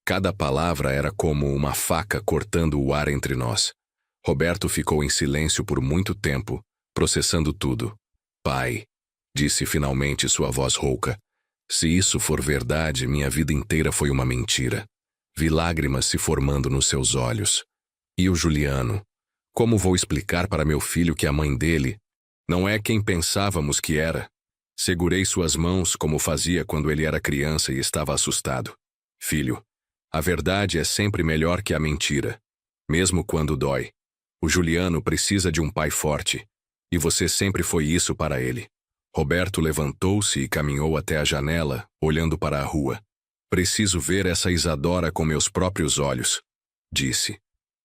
Cada palavra era como uma faca cortando o ar entre nós. Roberto ficou em silêncio por muito tempo, processando tudo. Pai, disse finalmente sua voz rouca. Se isso for verdade, minha vida inteira foi uma mentira. Vi lágrimas se formando nos seus olhos. E o Juliano? Como vou explicar para meu filho que a mãe dele não é quem pensávamos que era? Segurei suas mãos como fazia quando ele era criança e estava assustado. Filho, a verdade é sempre melhor que a mentira, mesmo quando dói. O Juliano precisa de um pai forte, e você sempre foi isso para ele. Roberto levantou-se e caminhou até a janela, olhando para a rua. Preciso ver essa Isadora com meus próprios olhos, disse.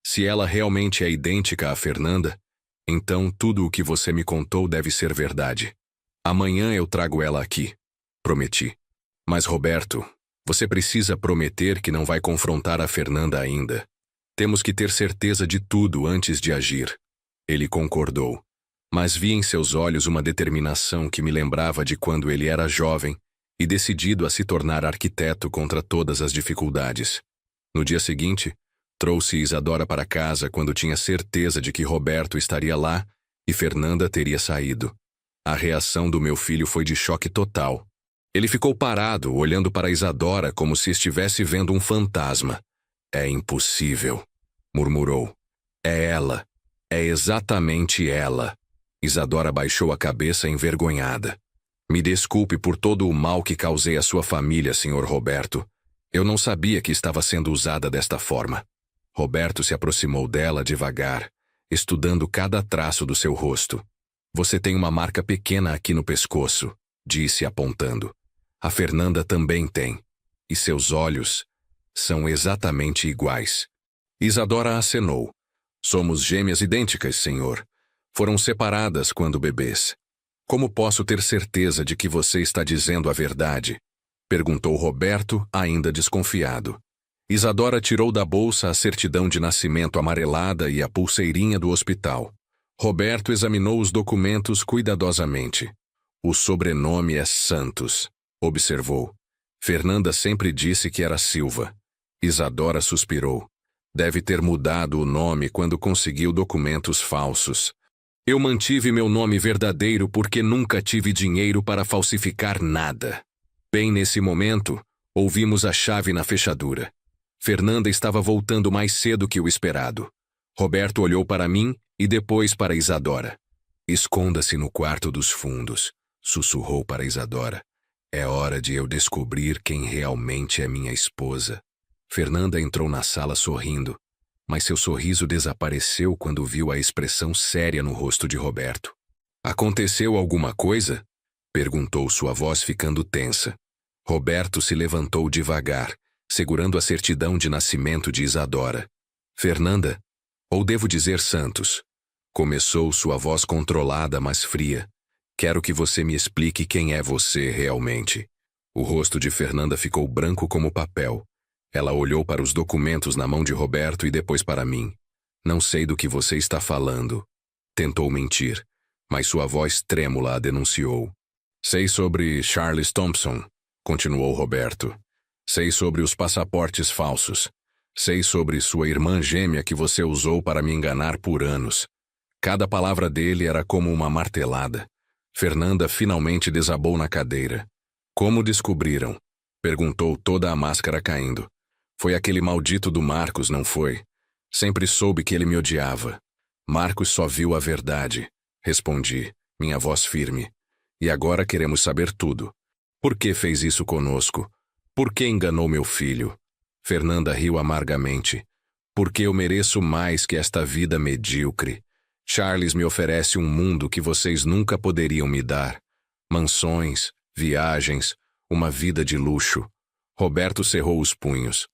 Se ela realmente é idêntica a Fernanda, então tudo o que você me contou deve ser verdade. Amanhã eu trago ela aqui, prometi. Mas Roberto, você precisa prometer que não vai confrontar a Fernanda ainda. Temos que ter certeza de tudo antes de agir. Ele concordou, mas vi em seus olhos uma determinação que me lembrava de quando ele era jovem e decidido a se tornar arquiteto contra todas as dificuldades. No dia seguinte, trouxe Isadora para casa quando tinha certeza de que Roberto estaria lá e Fernanda teria saído. A reação do meu filho foi de choque total. Ele ficou parado, olhando para Isadora como se estivesse vendo um fantasma. É impossível, murmurou. É ela. É exatamente ela. Isadora baixou a cabeça envergonhada. Me desculpe por todo o mal que causei à sua família, Sr. Roberto. Eu não sabia que estava sendo usada desta forma. Roberto se aproximou dela devagar, estudando cada traço do seu rosto. Você tem uma marca pequena aqui no pescoço, disse apontando. A Fernanda também tem. E seus olhos são exatamente iguais. Isadora acenou. Somos gêmeas idênticas, senhor. Foram separadas quando bebês. Como posso ter certeza de que você está dizendo a verdade? Perguntou Roberto, ainda desconfiado. Isadora tirou da bolsa a certidão de nascimento amarelada e a pulseirinha do hospital. Roberto examinou os documentos cuidadosamente. O sobrenome é Santos, observou. Fernanda sempre disse que era Silva. Isadora suspirou. Deve ter mudado o nome quando conseguiu documentos falsos. Eu mantive meu nome verdadeiro porque nunca tive dinheiro para falsificar nada. Bem nesse momento, ouvimos a chave na fechadura. Fernanda estava voltando mais cedo que o esperado. Roberto olhou para mim e depois para Isadora. Esconda-se no quarto dos fundos, sussurrou para Isadora. É hora de eu descobrir quem realmente é minha esposa. Fernanda entrou na sala sorrindo, mas seu sorriso desapareceu quando viu a expressão séria no rosto de Roberto. Aconteceu alguma coisa? Perguntou sua voz ficando tensa. Roberto se levantou devagar, segurando a certidão de nascimento de Isadora. Fernanda, ou devo dizer Santos, começou sua voz controlada, mas fria. Quero que você me explique quem é você realmente. O rosto de Fernanda ficou branco como papel. Ela olhou para os documentos na mão de Roberto e depois para mim. Não sei do que você está falando. Tentou mentir, mas sua voz trêmula a denunciou. Sei sobre Charles Thompson, continuou Roberto. Sei sobre os passaportes falsos. Sei sobre sua irmã gêmea que você usou para me enganar por anos. Cada palavra dele era como uma martelada. Fernanda finalmente desabou na cadeira. Como descobriram? Perguntou, toda a máscara caindo. Foi aquele maldito do Marcos, não foi? Sempre soube que ele me odiava. Marcos só viu a verdade. Respondi, minha voz firme. E agora queremos saber tudo. Por que fez isso conosco? Por que enganou meu filho? Fernanda riu amargamente. Porque eu mereço mais que esta vida medíocre. Charles me oferece um mundo que vocês nunca poderiam me dar. Mansões, viagens, uma vida de luxo. Roberto cerrou os punhos.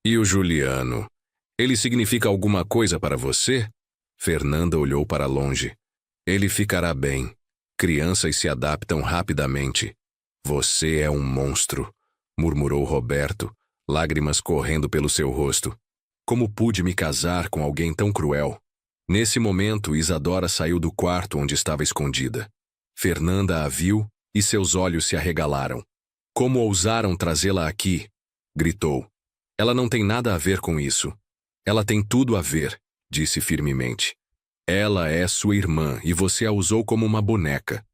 E o Juliano? Ele significa alguma coisa para você? Fernanda olhou para longe. Ele ficará bem. Crianças se adaptam rapidamente. Você é um monstro, murmurou Roberto, lágrimas correndo pelo seu rosto. Como pude me casar com alguém tão cruel? Nesse momento, Isadora saiu do quarto onde estava escondida. Fernanda a viu e seus olhos se arregalaram. Como ousaram trazê-la aqui? Gritou. Ela não tem nada a ver com isso. Ela tem tudo a ver, disse firmemente. Ela é sua irmã e você a usou como uma boneca.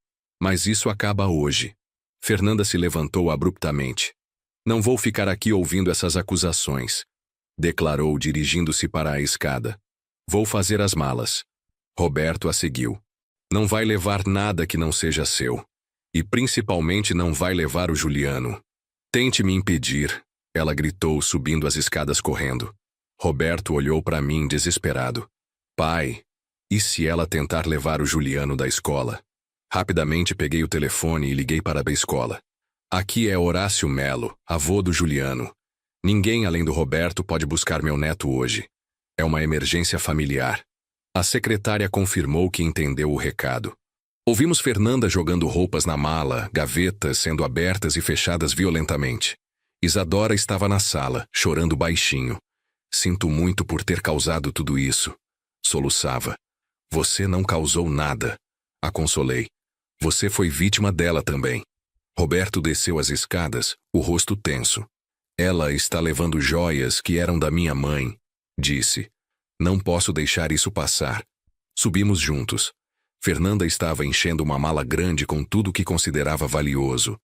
Mas isso acaba hoje. Fernanda se levantou abruptamente. Não vou ficar aqui ouvindo essas acusações, declarou dirigindo-se para a escada. Vou fazer as malas. Roberto a seguiu. Não vai levar nada que não seja seu. E principalmente não vai levar o Juliano. Tente me impedir, ela gritou subindo as escadas correndo. Roberto olhou para mim desesperado. Pai, e se ela tentar levar o Juliano da escola? Rapidamente peguei o telefone e liguei para a escola. Aqui é Horácio Melo, avô do Juliano. Ninguém além do Roberto pode buscar meu neto hoje. É uma emergência familiar. A secretária confirmou que entendeu o recado. Ouvimos Fernanda jogando roupas na mala, gavetas sendo abertas e fechadas violentamente. Isadora estava na sala, chorando baixinho. Sinto muito por ter causado tudo isso. Soluçava. Você não causou nada. A consolei. Você foi vítima dela também. Roberto desceu as escadas, o rosto tenso. Ela está levando joias que eram da minha mãe, disse. Não posso deixar isso passar. Subimos juntos. Fernanda estava enchendo uma mala grande com tudo o que considerava valioso.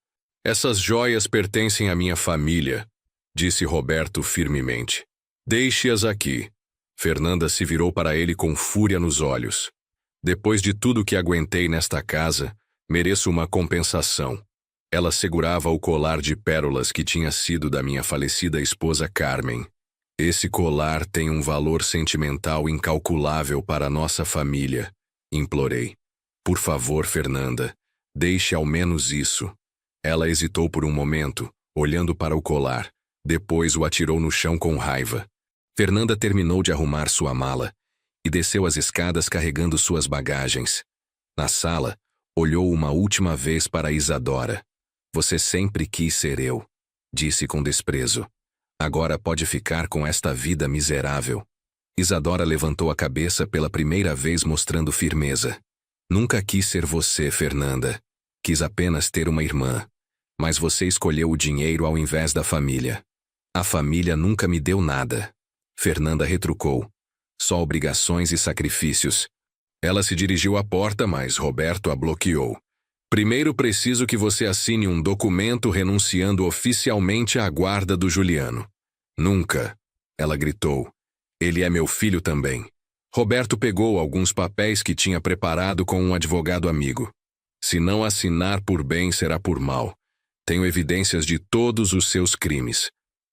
Essas joias pertencem à minha família, disse Roberto firmemente. Deixe-as aqui. Fernanda se virou para ele com fúria nos olhos. Depois de tudo que aguentei nesta casa, mereço uma compensação. Ela segurava o colar de pérolas que tinha sido da minha falecida esposa Carmen. Esse colar tem um valor sentimental incalculável para nossa família, implorei. Por favor, Fernanda, deixe ao menos isso. Ela hesitou por um momento, olhando para o colar. Depois o atirou no chão com raiva. Fernanda terminou de arrumar sua mala e desceu as escadas carregando suas bagagens. Na sala, olhou uma última vez para Isadora. Você sempre quis ser eu, disse com desprezo. Agora pode ficar com esta vida miserável. Isadora levantou a cabeça pela primeira vez mostrando firmeza. Nunca quis ser você, Fernanda. Quis apenas ter uma irmã. Mas você escolheu o dinheiro ao invés da família. A família nunca me deu nada. Fernanda retrucou. Só obrigações e sacrifícios. Ela se dirigiu à porta, mas Roberto a bloqueou. Primeiro preciso que você assine um documento renunciando oficialmente à guarda do Juliano. Nunca, ela gritou. Ele é meu filho também. Roberto pegou alguns papéis que tinha preparado com um advogado amigo. Se não assinar por bem, será por mal. Tenho evidências de todos os seus crimes.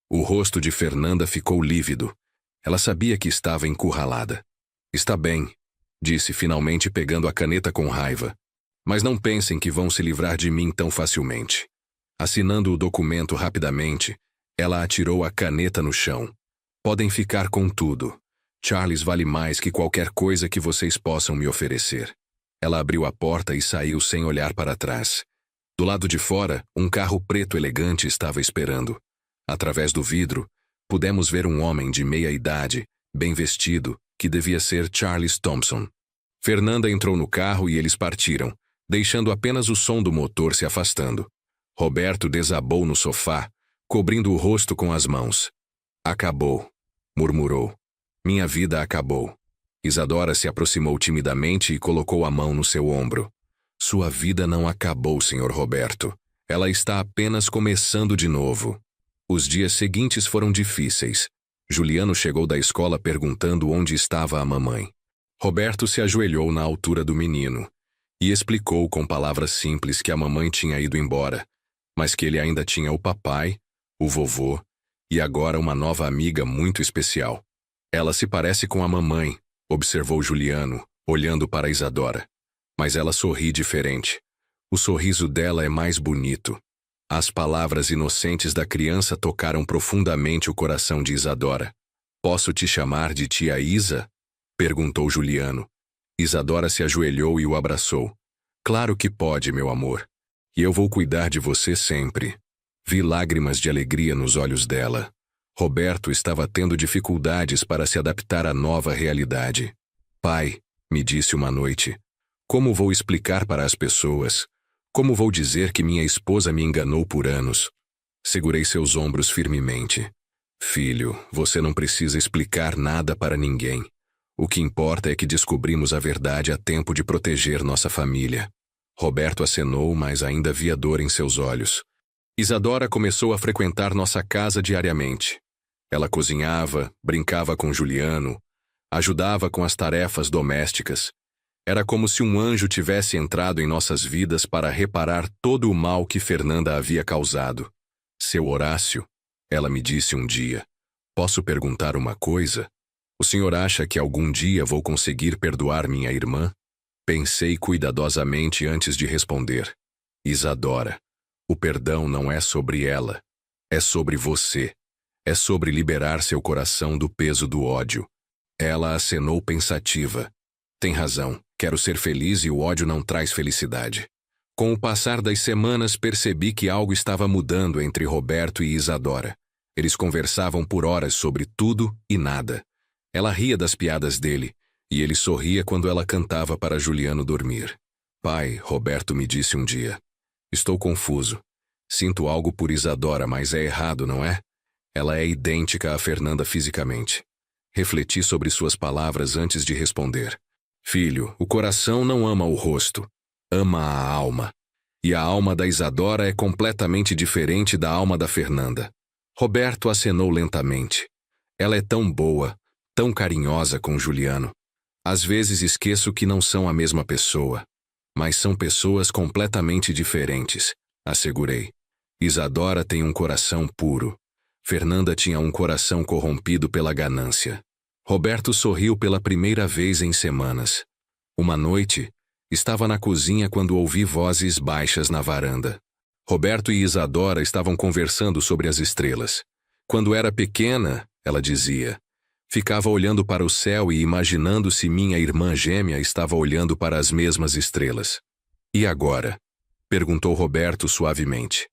O rosto de Fernanda ficou lívido. Ela sabia que estava encurralada. Está bem, disse finalmente pegando a caneta com raiva. Mas não pensem que vão se livrar de mim tão facilmente. Assinando o documento rapidamente, ela atirou a caneta no chão. Podem ficar com tudo. Charles vale mais que qualquer coisa que vocês possam me oferecer. Ela abriu a porta e saiu sem olhar para trás. Do lado de fora, um carro preto elegante estava esperando. Através do vidro, pudemos ver um homem de meia idade, bem vestido, que devia ser Charles Thompson. Fernanda entrou no carro e eles partiram, deixando apenas o som do motor se afastando. Roberto desabou no sofá, cobrindo o rosto com as mãos. Acabou, murmurou. Minha vida acabou. Isadora se aproximou timidamente e colocou a mão no seu ombro. Sua vida não acabou, Sr. Roberto. Ela está apenas começando de novo. Os dias seguintes foram difíceis. Juliano chegou da escola perguntando onde estava a mamãe. Roberto se ajoelhou na altura do menino e explicou com palavras simples que a mamãe tinha ido embora, mas que ele ainda tinha o papai, o vovô e agora uma nova amiga muito especial. Ela se parece com a mamãe, observou Juliano, olhando para Isadora. Mas ela sorri diferente. O sorriso dela é mais bonito. As palavras inocentes da criança tocaram profundamente o coração de Isadora. Posso te chamar de tia Isa? Perguntou Juliano. Isadora se ajoelhou e o abraçou. Claro que pode, meu amor. E eu vou cuidar de você sempre. Vi lágrimas de alegria nos olhos dela. Roberto estava tendo dificuldades para se adaptar à nova realidade. Pai, me disse uma noite, como vou explicar para as pessoas? Como vou dizer que minha esposa me enganou por anos? Segurei seus ombros firmemente. Filho, você não precisa explicar nada para ninguém. O que importa é que descobrimos a verdade a tempo de proteger nossa família. Roberto acenou, mas ainda via dor em seus olhos. Isadora começou a frequentar nossa casa diariamente. Ela cozinhava, brincava com Juliano, ajudava com as tarefas domésticas. Era como se um anjo tivesse entrado em nossas vidas para reparar todo o mal que Fernanda havia causado. Seu Horácio, ela me disse um dia, posso perguntar uma coisa? O senhor acha que algum dia vou conseguir perdoar minha irmã? Pensei cuidadosamente antes de responder. Isadora, o perdão não é sobre ela. É sobre você. É sobre liberar seu coração do peso do ódio. Ela acenou pensativa. Tem razão, quero ser feliz e o ódio não traz felicidade. Com o passar das semanas percebi que algo estava mudando entre Roberto e Isadora. Eles conversavam por horas sobre tudo e nada. Ela ria das piadas dele, e ele sorria quando ela cantava para Juliano dormir. Pai, Roberto me disse um dia. Estou confuso. Sinto algo por Isadora, mas é errado, não é? Ela é idêntica a Fernanda fisicamente. Refleti sobre suas palavras antes de responder. Filho, o coração não ama o rosto, ama a alma. E a alma da Isadora é completamente diferente da alma da Fernanda. Roberto acenou lentamente. Ela é tão boa, tão carinhosa com Juliano. Às vezes esqueço que não são a mesma pessoa. Mas são pessoas completamente diferentes, assegurei. Isadora tem um coração puro. Fernanda tinha um coração corrompido pela ganância. Roberto sorriu pela primeira vez em semanas. Uma noite, estava na cozinha quando ouvi vozes baixas na varanda. Roberto e Isadora estavam conversando sobre as estrelas. Quando era pequena, ela dizia, ficava olhando para o céu e imaginando se minha irmã gêmea estava olhando para as mesmas estrelas. E agora? Perguntou Roberto suavemente.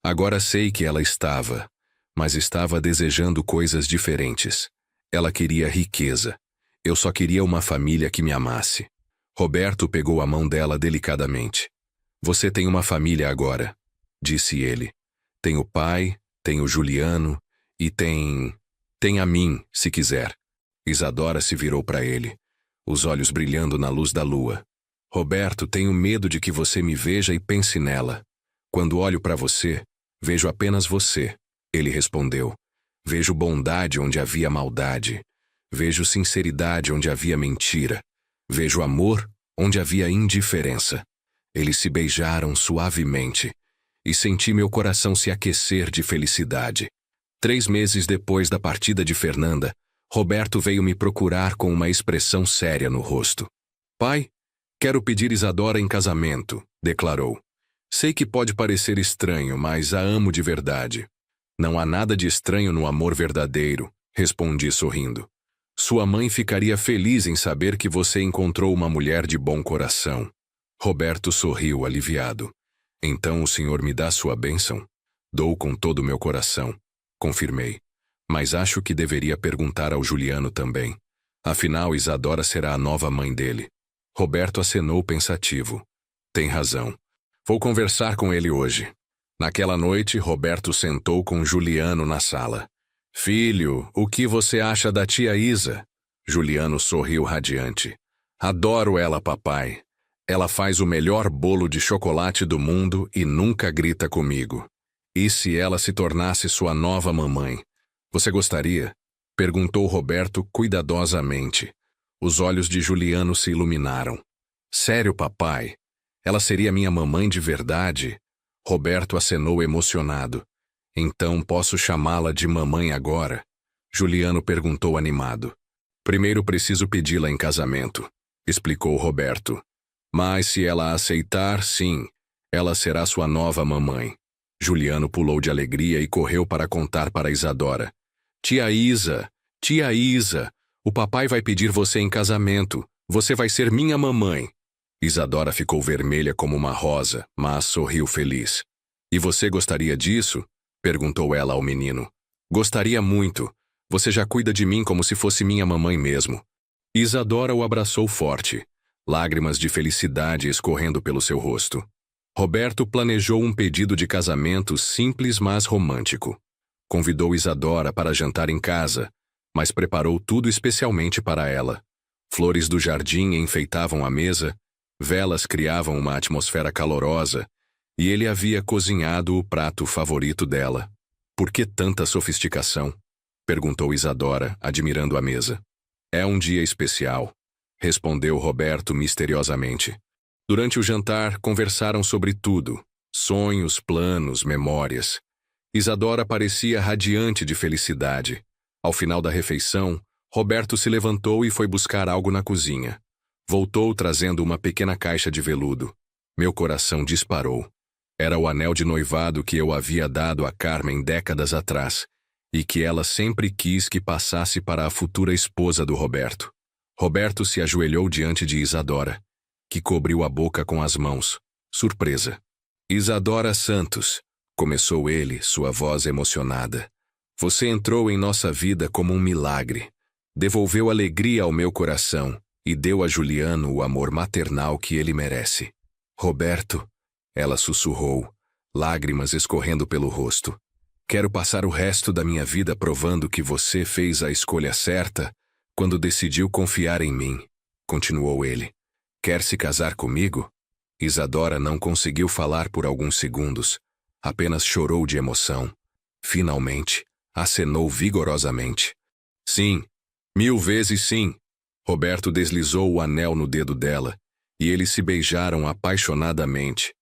Agora sei que ela estava, mas estava desejando coisas diferentes. Ela queria riqueza. Eu só queria uma família que me amasse. Roberto pegou a mão dela delicadamente. Você tem uma família agora, disse ele. Tem o pai, tem o Juliano e tem a mim, se quiser. Isadora se virou para ele, os olhos brilhando na luz da lua. Roberto, tenho medo de que você me veja e pense nela. Quando olho para você, vejo apenas você, ele respondeu. Vejo bondade onde havia maldade. Vejo sinceridade onde havia mentira. Vejo amor onde havia indiferença. Eles se beijaram suavemente e senti meu coração se aquecer de felicidade. 3 meses depois da partida de Fernanda, Roberto veio me procurar com uma expressão séria no rosto. Pai, quero pedir Isadora em casamento, declarou. Sei que pode parecer estranho, mas a amo de verdade. Não há nada de estranho no amor verdadeiro, respondi sorrindo. Sua mãe ficaria feliz em saber que você encontrou uma mulher de bom coração. Roberto sorriu aliviado. Então o senhor me dá sua bênção? Dou com todo o meu coração, confirmei. Mas acho que deveria perguntar ao Juliano também. Afinal, Isadora será a nova mãe dele. Roberto acenou pensativo. Tem razão. Vou conversar com ele hoje. Naquela noite, Roberto sentou com Juliano na sala. Filho, o que você acha da tia Isa? Juliano sorriu radiante. Adoro ela, papai. Ela faz o melhor bolo de chocolate do mundo e nunca grita comigo. E se ela se tornasse sua nova mamãe? Você gostaria? Perguntou Roberto cuidadosamente. Os olhos de Juliano se iluminaram. Sério, papai? Ela seria minha mamãe de verdade? Roberto acenou emocionado. Então posso chamá-la de mamãe agora? Juliano perguntou animado. Primeiro preciso pedi-la em casamento, explicou Roberto. Mas se ela aceitar, sim, ela será sua nova mamãe. Juliano pulou de alegria e correu para contar para Isadora. Tia Isa, o papai vai pedir você em casamento. Você vai ser minha mamãe. Isadora ficou vermelha como uma rosa, mas sorriu feliz. E você gostaria disso? Perguntou ela ao menino. Gostaria muito. Você já cuida de mim como se fosse minha mamãe mesmo. Isadora o abraçou forte, lágrimas de felicidade escorrendo pelo seu rosto. Roberto planejou um pedido de casamento simples, mas romântico. Convidou Isadora para jantar em casa, mas preparou tudo especialmente para ela. Flores do jardim enfeitavam a mesa, velas criavam uma atmosfera calorosa, e ele havia cozinhado o prato favorito dela. Por que tanta sofisticação? Perguntou Isadora, admirando a mesa. É um dia especial, respondeu Roberto misteriosamente. Durante o jantar, conversaram sobre tudo: sonhos, planos, memórias. Isadora parecia radiante de felicidade. Ao final da refeição, Roberto se levantou e foi buscar algo na cozinha. Voltou trazendo uma pequena caixa de veludo. Meu coração disparou. Era o anel de noivado que eu havia dado a Carmen décadas atrás, e que ela sempre quis que passasse para a futura esposa do Roberto. Roberto se ajoelhou diante de Isadora, que cobriu a boca com as mãos. Surpresa. Isadora Santos, começou ele, sua voz emocionada. Você entrou em nossa vida como um milagre. Devolveu alegria ao meu coração e deu a Juliano o amor maternal que ele merece. Roberto, ela sussurrou, lágrimas escorrendo pelo rosto. Quero passar o resto da minha vida provando que você fez a escolha certa quando decidiu confiar em mim, continuou ele. Quer se casar comigo? Isadora não conseguiu falar por alguns segundos. Apenas chorou de emoção. Finalmente, acenou vigorosamente. Sim, 1000 vezes sim. Roberto deslizou o anel no dedo dela, e eles se beijaram apaixonadamente.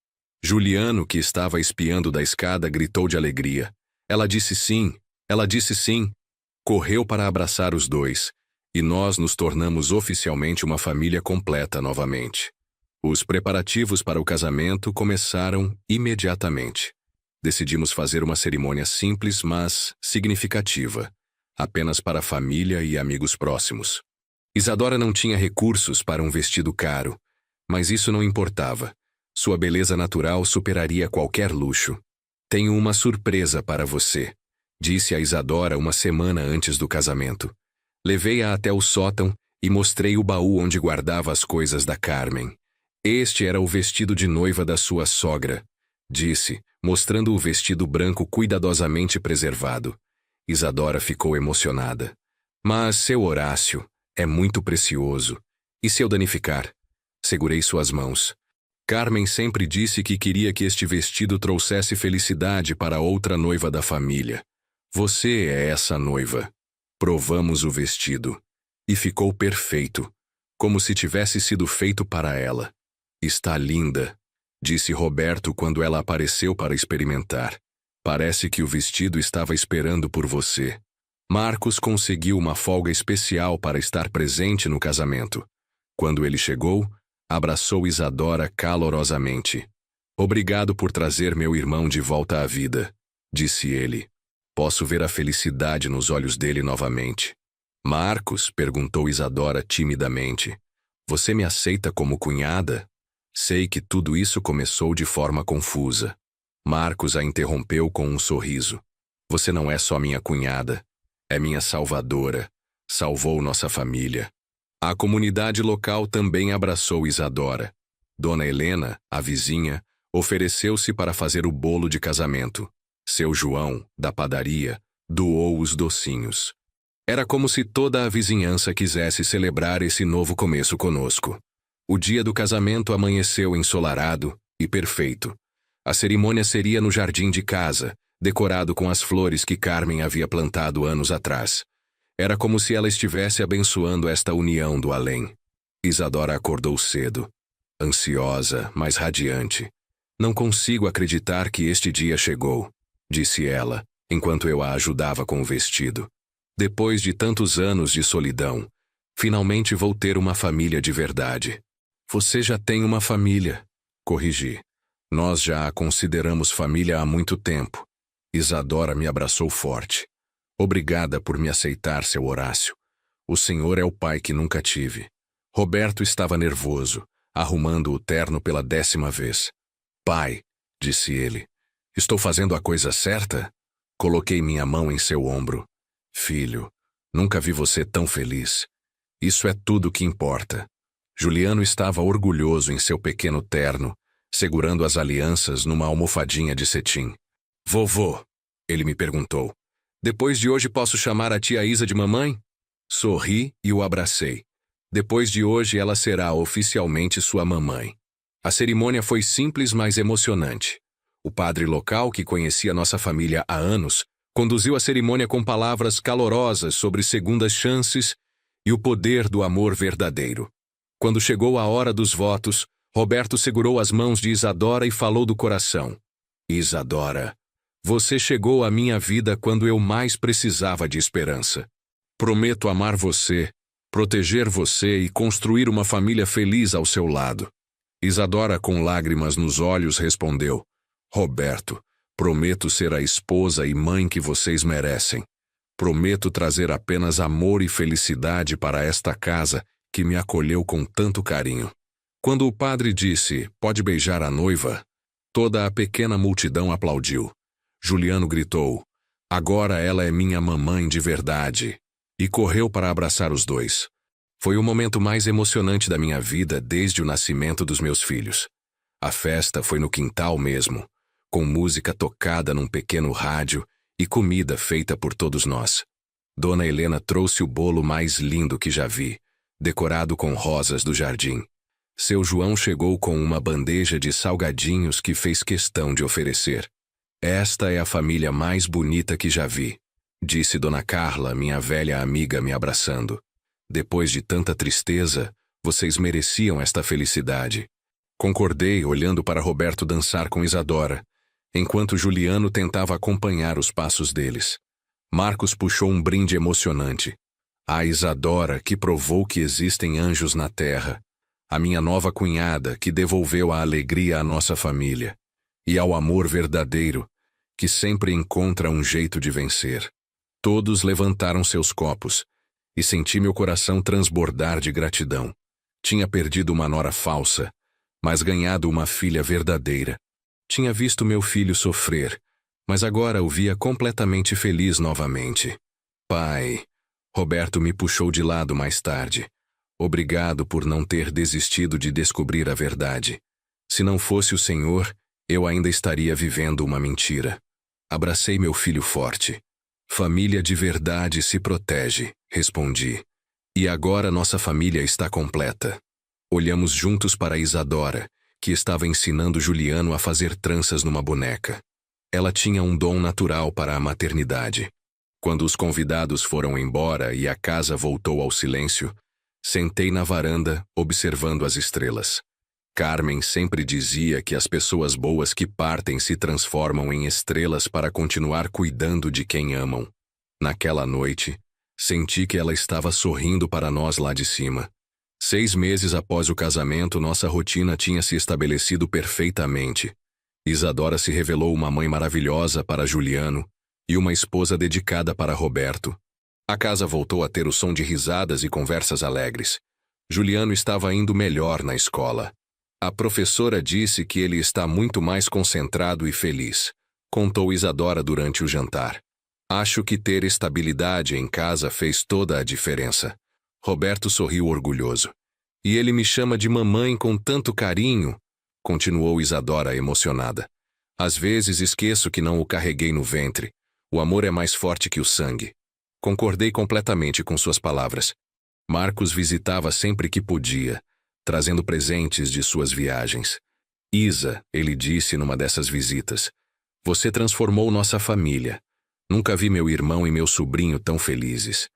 Juliano, que estava espiando da escada, gritou de alegria. Ela disse sim, ela disse sim. Correu para abraçar os dois, e nós nos tornamos oficialmente uma família completa novamente. Os preparativos para o casamento começaram imediatamente. Decidimos fazer uma cerimônia simples, mas significativa, apenas para a família e amigos próximos. Isadora não tinha recursos para um vestido caro, mas isso não importava. Sua beleza natural superaria qualquer luxo. Tenho uma surpresa para você, disse a Isadora uma semana antes do casamento. Levei-a até o sótão e mostrei o baú onde guardava as coisas da Carmen. Este era o vestido de noiva da sua sogra, disse, mostrando o vestido branco cuidadosamente preservado. Isadora ficou emocionada. Mas seu Horácio é muito precioso. E se eu danificar? Segurei suas mãos. Carmen sempre disse que queria que este vestido trouxesse felicidade para outra noiva da família. Você é essa noiva. Provamos o vestido. E ficou perfeito, como se tivesse sido feito para ela. Está linda, disse Roberto quando ela apareceu para experimentar. Parece que o vestido estava esperando por você. Marcos conseguiu uma folga especial para estar presente no casamento. Quando ele chegou, abraçou Isadora calorosamente. Obrigado por trazer meu irmão de volta à vida, disse ele. Posso ver a felicidade nos olhos dele novamente. Marcos, perguntou Isadora timidamente. Você me aceita como cunhada? Sei que tudo isso começou de forma confusa. Marcos a interrompeu com um sorriso. Você não é só minha cunhada. É minha salvadora. Salvou nossa família. A comunidade local também abraçou Isadora. Dona Helena, a vizinha, ofereceu-se para fazer o bolo de casamento. Seu João, da padaria, doou os docinhos. Era como se toda a vizinhança quisesse celebrar esse novo começo conosco. O dia do casamento amanheceu ensolarado e perfeito. A cerimônia seria no jardim de casa, decorado com as flores que Carmen havia plantado anos atrás. Era como se ela estivesse abençoando esta união do além. Isadora acordou cedo, ansiosa, mas radiante. Não consigo acreditar que este dia chegou, disse ela, enquanto eu a ajudava com o vestido. Depois de tantos anos de solidão, finalmente vou ter uma família de verdade. Você já tem uma família, corrigi. Nós já a consideramos família há muito tempo. Isadora me abraçou forte. Obrigada por me aceitar, seu Horácio. O senhor é o pai que nunca tive. Roberto estava nervoso, arrumando o terno pela 10ª vez. Pai, disse ele, estou fazendo a coisa certa? Coloquei minha mão em seu ombro. Filho, nunca vi você tão feliz. Isso é tudo que importa. Juliano estava orgulhoso em seu pequeno terno, segurando as alianças numa almofadinha de cetim. Vovô, ele me perguntou, Depois de hoje posso chamar a tia Isa de mamãe? Sorri e o abracei. Depois de hoje ela será oficialmente sua mamãe. A cerimônia foi simples, mas emocionante. O padre local, que conhecia nossa família há anos, conduziu a cerimônia com palavras calorosas sobre segundas chances e o poder do amor verdadeiro. Quando chegou a hora dos votos, Roberto segurou as mãos de Isadora e falou do coração. Isadora, você chegou à minha vida quando eu mais precisava de esperança. Prometo amar você, proteger você e construir uma família feliz ao seu lado. Isadora, com lágrimas nos olhos, respondeu: Roberto, prometo ser a esposa e mãe que vocês merecem. Prometo trazer apenas amor e felicidade para esta casa que me acolheu com tanto carinho. Quando o padre disse, pode beijar a noiva, toda a pequena multidão aplaudiu. Juliano gritou, agora ela é minha mamãe de verdade, e correu para abraçar os dois. Foi o momento mais emocionante da minha vida desde o nascimento dos meus filhos. A festa foi no quintal mesmo, com música tocada num pequeno rádio e comida feita por todos nós. Dona Helena trouxe o bolo mais lindo que já vi, decorado com rosas do jardim. Seu João chegou com uma bandeja de salgadinhos que fez questão de oferecer. Esta é a família mais bonita que já vi, disse Dona Carla, minha velha amiga, me abraçando. Depois de tanta tristeza, vocês mereciam esta felicidade. Concordei, olhando para Roberto dançar com Isadora, enquanto Juliano tentava acompanhar os passos deles. Marcos puxou um brinde emocionante. A Isadora, que provou que existem anjos na terra. A minha nova cunhada, que devolveu a alegria à nossa família. E ao amor verdadeiro, que sempre encontra um jeito de vencer. Todos levantaram seus copos, e senti meu coração transbordar de gratidão. Tinha perdido uma nora falsa, mas ganhado uma filha verdadeira. Tinha visto meu filho sofrer, mas agora o via completamente feliz novamente. Pai, Roberto me puxou de lado mais tarde. Obrigado por não ter desistido de descobrir a verdade. Se não fosse o Senhor, eu ainda estaria vivendo uma mentira. Abracei meu filho forte. Família de verdade se protege, respondi. E agora nossa família está completa. Olhamos juntos para Isadora, que estava ensinando Juliano a fazer tranças numa boneca. Ela tinha um dom natural para a maternidade. Quando os convidados foram embora e a casa voltou ao silêncio, sentei na varanda, observando as estrelas. Carmen sempre dizia que as pessoas boas que partem se transformam em estrelas para continuar cuidando de quem amam. Naquela noite, senti que ela estava sorrindo para nós lá de cima. 6 meses após o casamento, nossa rotina tinha se estabelecido perfeitamente. Isadora se revelou uma mãe maravilhosa para Juliano e uma esposa dedicada para Roberto. A casa voltou a ter o som de risadas e conversas alegres. Juliano estava indo melhor na escola. A professora disse que ele está muito mais concentrado e feliz, contou Isadora durante o jantar. Acho que ter estabilidade em casa fez toda a diferença. Roberto sorriu orgulhoso. E ele me chama de mamãe com tanto carinho, continuou Isadora emocionada. Às vezes esqueço que não o carreguei no ventre. O amor é mais forte que o sangue. Concordei completamente com suas palavras. Marcos visitava sempre que podia, trazendo presentes de suas viagens. Isa, ele disse numa dessas visitas, você transformou nossa família. Nunca vi meu irmão e meu sobrinho tão felizes.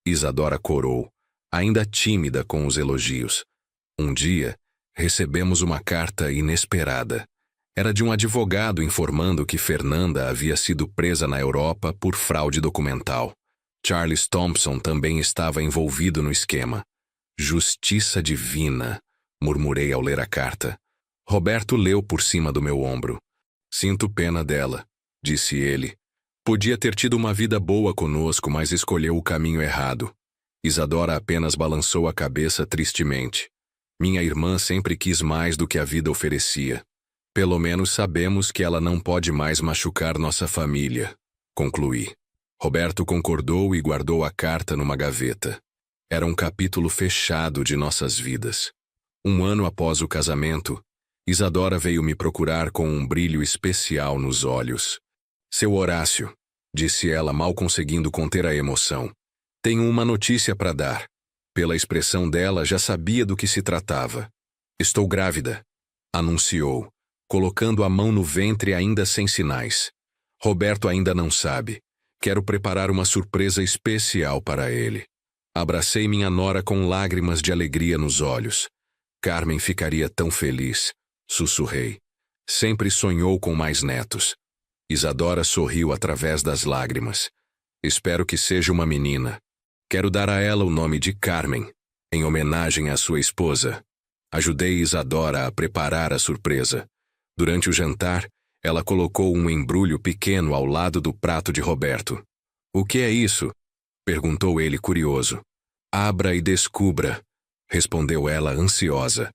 Isadora corou, ainda tímida com os elogios. Um dia, recebemos uma carta inesperada. Era de um advogado informando que Fernanda havia sido presa na Europa por fraude documental. Charles Thompson também estava envolvido no esquema. Justiça divina, murmurei ao ler a carta. Roberto leu por cima do meu ombro. Sinto pena dela, disse ele. Podia ter tido uma vida boa conosco, mas escolheu o caminho errado. Isadora apenas balançou a cabeça tristemente. Minha irmã sempre quis mais do que a vida oferecia. Pelo menos sabemos que ela não pode mais machucar nossa família, concluí. Roberto concordou e guardou a carta numa gaveta. Era um capítulo fechado de nossas vidas. 1 ano após o casamento, Isadora veio me procurar com um brilho especial nos olhos. Seu Horácio, disse ela, mal conseguindo conter a emoção. Tenho uma notícia para dar. Pela expressão dela, já sabia do que se tratava. Estou grávida, anunciou, colocando a mão no ventre ainda sem sinais. Roberto ainda não sabe. Quero preparar uma surpresa especial para ele. Abracei minha nora com lágrimas de alegria nos olhos. Carmen ficaria tão feliz, sussurrei. Sempre sonhou com mais netos. Isadora sorriu através das lágrimas. Espero que seja uma menina. Quero dar a ela o nome de Carmen, em homenagem à sua esposa. Ajudei Isadora a preparar a surpresa. Durante o jantar, ela colocou um embrulho pequeno ao lado do prato de Roberto. O que é isso? Perguntou ele curioso. Abra e descubra, respondeu ela ansiosa.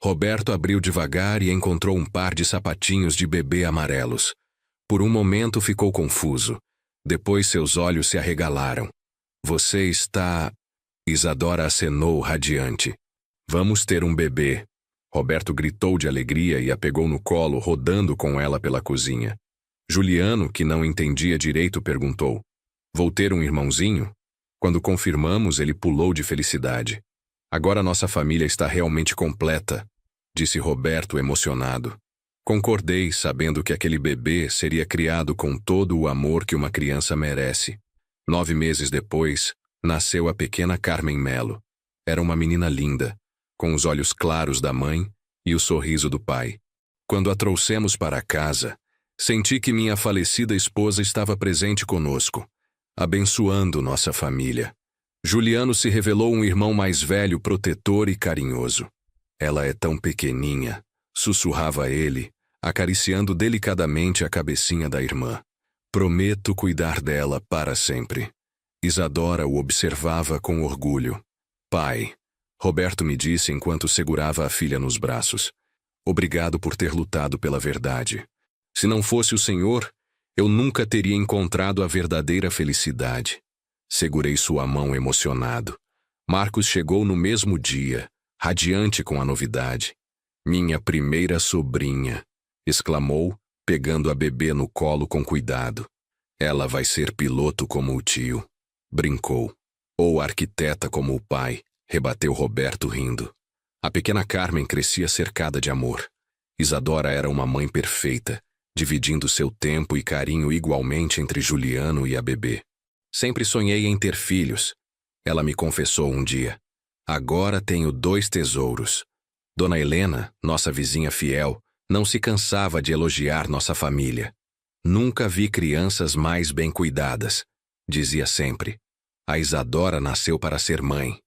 Roberto abriu devagar e encontrou um par de sapatinhos de bebê amarelos. Por um momento ficou confuso. Depois seus olhos se arregalaram. Você está... Isadora acenou radiante. Vamos ter um bebê. Roberto gritou de alegria e a pegou no colo, rodando com ela pela cozinha. Juliano, que não entendia direito, perguntou. Vou ter um irmãozinho? Quando confirmamos, ele pulou de felicidade. Agora nossa família está realmente completa, disse Roberto emocionado. Concordei, sabendo que aquele bebê seria criado com todo o amor que uma criança merece. 9 meses depois, nasceu a pequena Carmen Melo. Era uma menina linda, com os olhos claros da mãe e o sorriso do pai. Quando a trouxemos para casa, senti que minha falecida esposa estava presente conosco, abençoando nossa família. Juliano se revelou um irmão mais velho, protetor e carinhoso. Ela é tão pequeninha, sussurrava ele, acariciando delicadamente a cabecinha da irmã. Prometo cuidar dela para sempre. Isadora o observava com orgulho. Pai, Roberto me disse enquanto segurava a filha nos braços. Obrigado por ter lutado pela verdade. Se não fosse o Senhor, eu nunca teria encontrado a verdadeira felicidade. Segurei sua mão emocionado. Marcos chegou no mesmo dia, radiante com a novidade. Minha primeira sobrinha, exclamou, pegando a bebê no colo com cuidado. Ela vai ser piloto como o tio, brincou. Ou arquiteta como o pai, rebateu Roberto rindo. A pequena Carmen crescia cercada de amor. Isadora era uma mãe perfeita, dividindo seu tempo e carinho igualmente entre Juliano e a bebê. Sempre sonhei em ter filhos. Ela me confessou um dia. Agora tenho 2 tesouros. Dona Helena, nossa vizinha fiel, não se cansava de elogiar nossa família. Nunca vi crianças mais bem cuidadas, dizia sempre. A Isadora nasceu para ser mãe.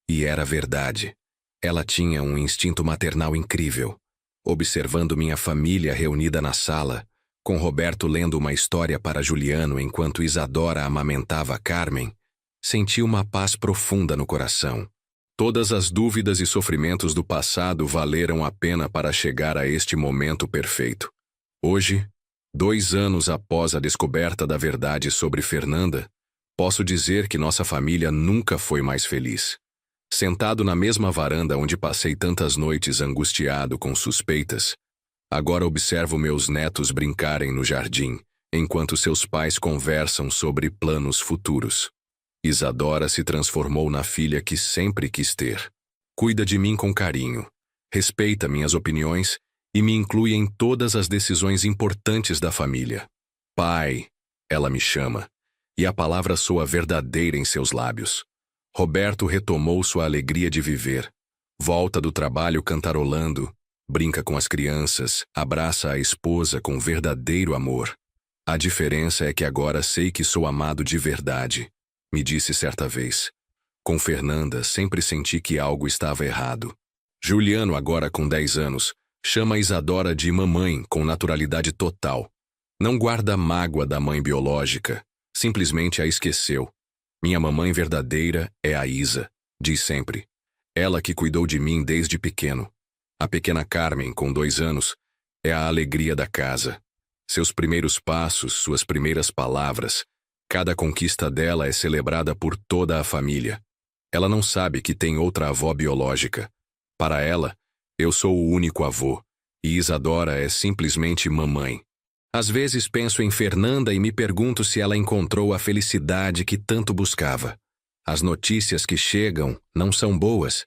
E era verdade. Ela tinha um instinto maternal incrível. Observando minha família reunida na sala, com Roberto lendo uma história para Juliano enquanto Isadora amamentava Carmen, senti uma paz profunda no coração. Todas as dúvidas e sofrimentos do passado valeram a pena para chegar a este momento perfeito. Hoje, 2 anos após a descoberta da verdade sobre Fernanda, posso dizer que nossa família nunca foi mais feliz. Sentado na mesma varanda onde passei tantas noites angustiado com suspeitas, agora observo meus netos brincarem no jardim, enquanto seus pais conversam sobre planos futuros. Isadora se transformou na filha que sempre quis ter. Cuida de mim com carinho, respeita minhas opiniões e me inclui em todas as decisões importantes da família. Pai, ela me chama, e a palavra soa verdadeira em seus lábios. Roberto retomou sua alegria de viver. Volta do trabalho cantarolando, brinca com as crianças, abraça a esposa com verdadeiro amor. A diferença é que agora sei que sou amado de verdade, me disse certa vez. Com Fernanda, sempre senti que algo estava errado. Juliano, agora com 10 anos, chama Isadora de mamãe com naturalidade total. Não guarda mágoa da mãe biológica, simplesmente a esqueceu. Minha mamãe verdadeira é a Isa, diz sempre. Ela que cuidou de mim desde pequeno. A pequena Carmen, com 2 anos, é a alegria da casa. Seus primeiros passos, suas primeiras palavras, cada conquista dela é celebrada por toda a família. Ela não sabe que tem outra avó biológica. Para ela, eu sou o único avô, e Isadora é simplesmente mamãe. Às vezes penso em Fernanda e me pergunto se ela encontrou a felicidade que tanto buscava. As notícias que chegam não são boas.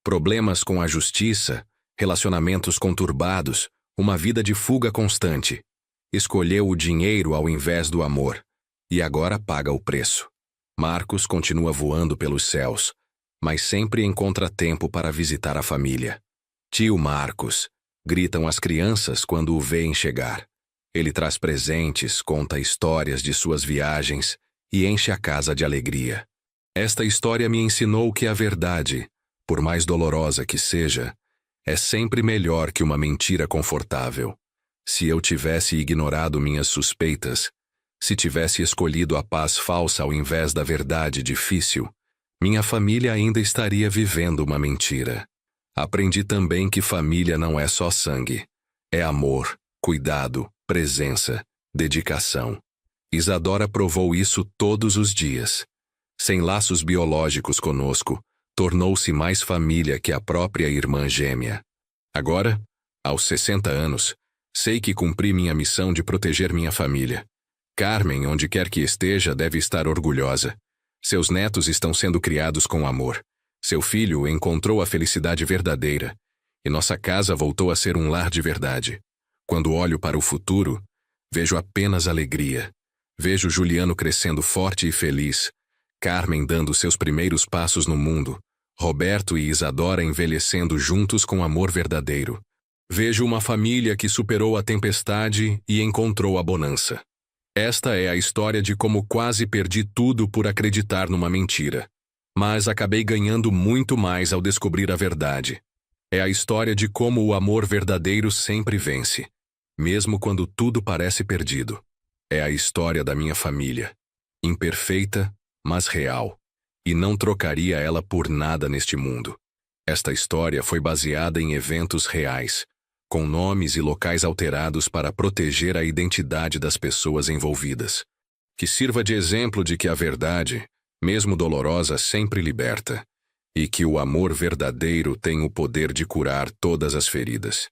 Problemas com a justiça, relacionamentos conturbados, uma vida de fuga constante. Escolheu o dinheiro ao invés do amor. E agora paga o preço. Marcos continua voando pelos céus, mas sempre encontra tempo para visitar a família. Tio Marcos, gritam as crianças quando o veem chegar. Ele traz presentes, conta histórias de suas viagens e enche a casa de alegria. Esta história me ensinou que a verdade, por mais dolorosa que seja, é sempre melhor que uma mentira confortável. Se eu tivesse ignorado minhas suspeitas, se tivesse escolhido a paz falsa ao invés da verdade difícil, minha família ainda estaria vivendo uma mentira. Aprendi também que família não é só sangue. É amor, cuidado, presença, dedicação. Isadora provou isso todos os dias. Sem laços biológicos conosco, tornou-se mais família que a própria irmã gêmea. Agora, aos 60 anos, sei que cumpri minha missão de proteger minha família. Carmen, onde quer que esteja, deve estar orgulhosa. Seus netos estão sendo criados com amor. Seu filho encontrou a felicidade verdadeira. E nossa casa voltou a ser um lar de verdade. Quando olho para o futuro, vejo apenas alegria. Vejo Juliano crescendo forte e feliz, Carmen dando seus primeiros passos no mundo, Roberto e Isadora envelhecendo juntos com amor verdadeiro. Vejo uma família que superou a tempestade e encontrou a bonança. Esta é a história de como quase perdi tudo por acreditar numa mentira. Mas acabei ganhando muito mais ao descobrir a verdade. É a história de como o amor verdadeiro sempre vence, mesmo quando tudo parece perdido. É a história da minha família. Imperfeita, mas real. E não trocaria ela por nada neste mundo. Esta história foi baseada em eventos reais, com nomes e locais alterados para proteger a identidade das pessoas envolvidas. Que sirva de exemplo de que a verdade, mesmo dolorosa, sempre liberta, e que o amor verdadeiro tem o poder de curar todas as feridas.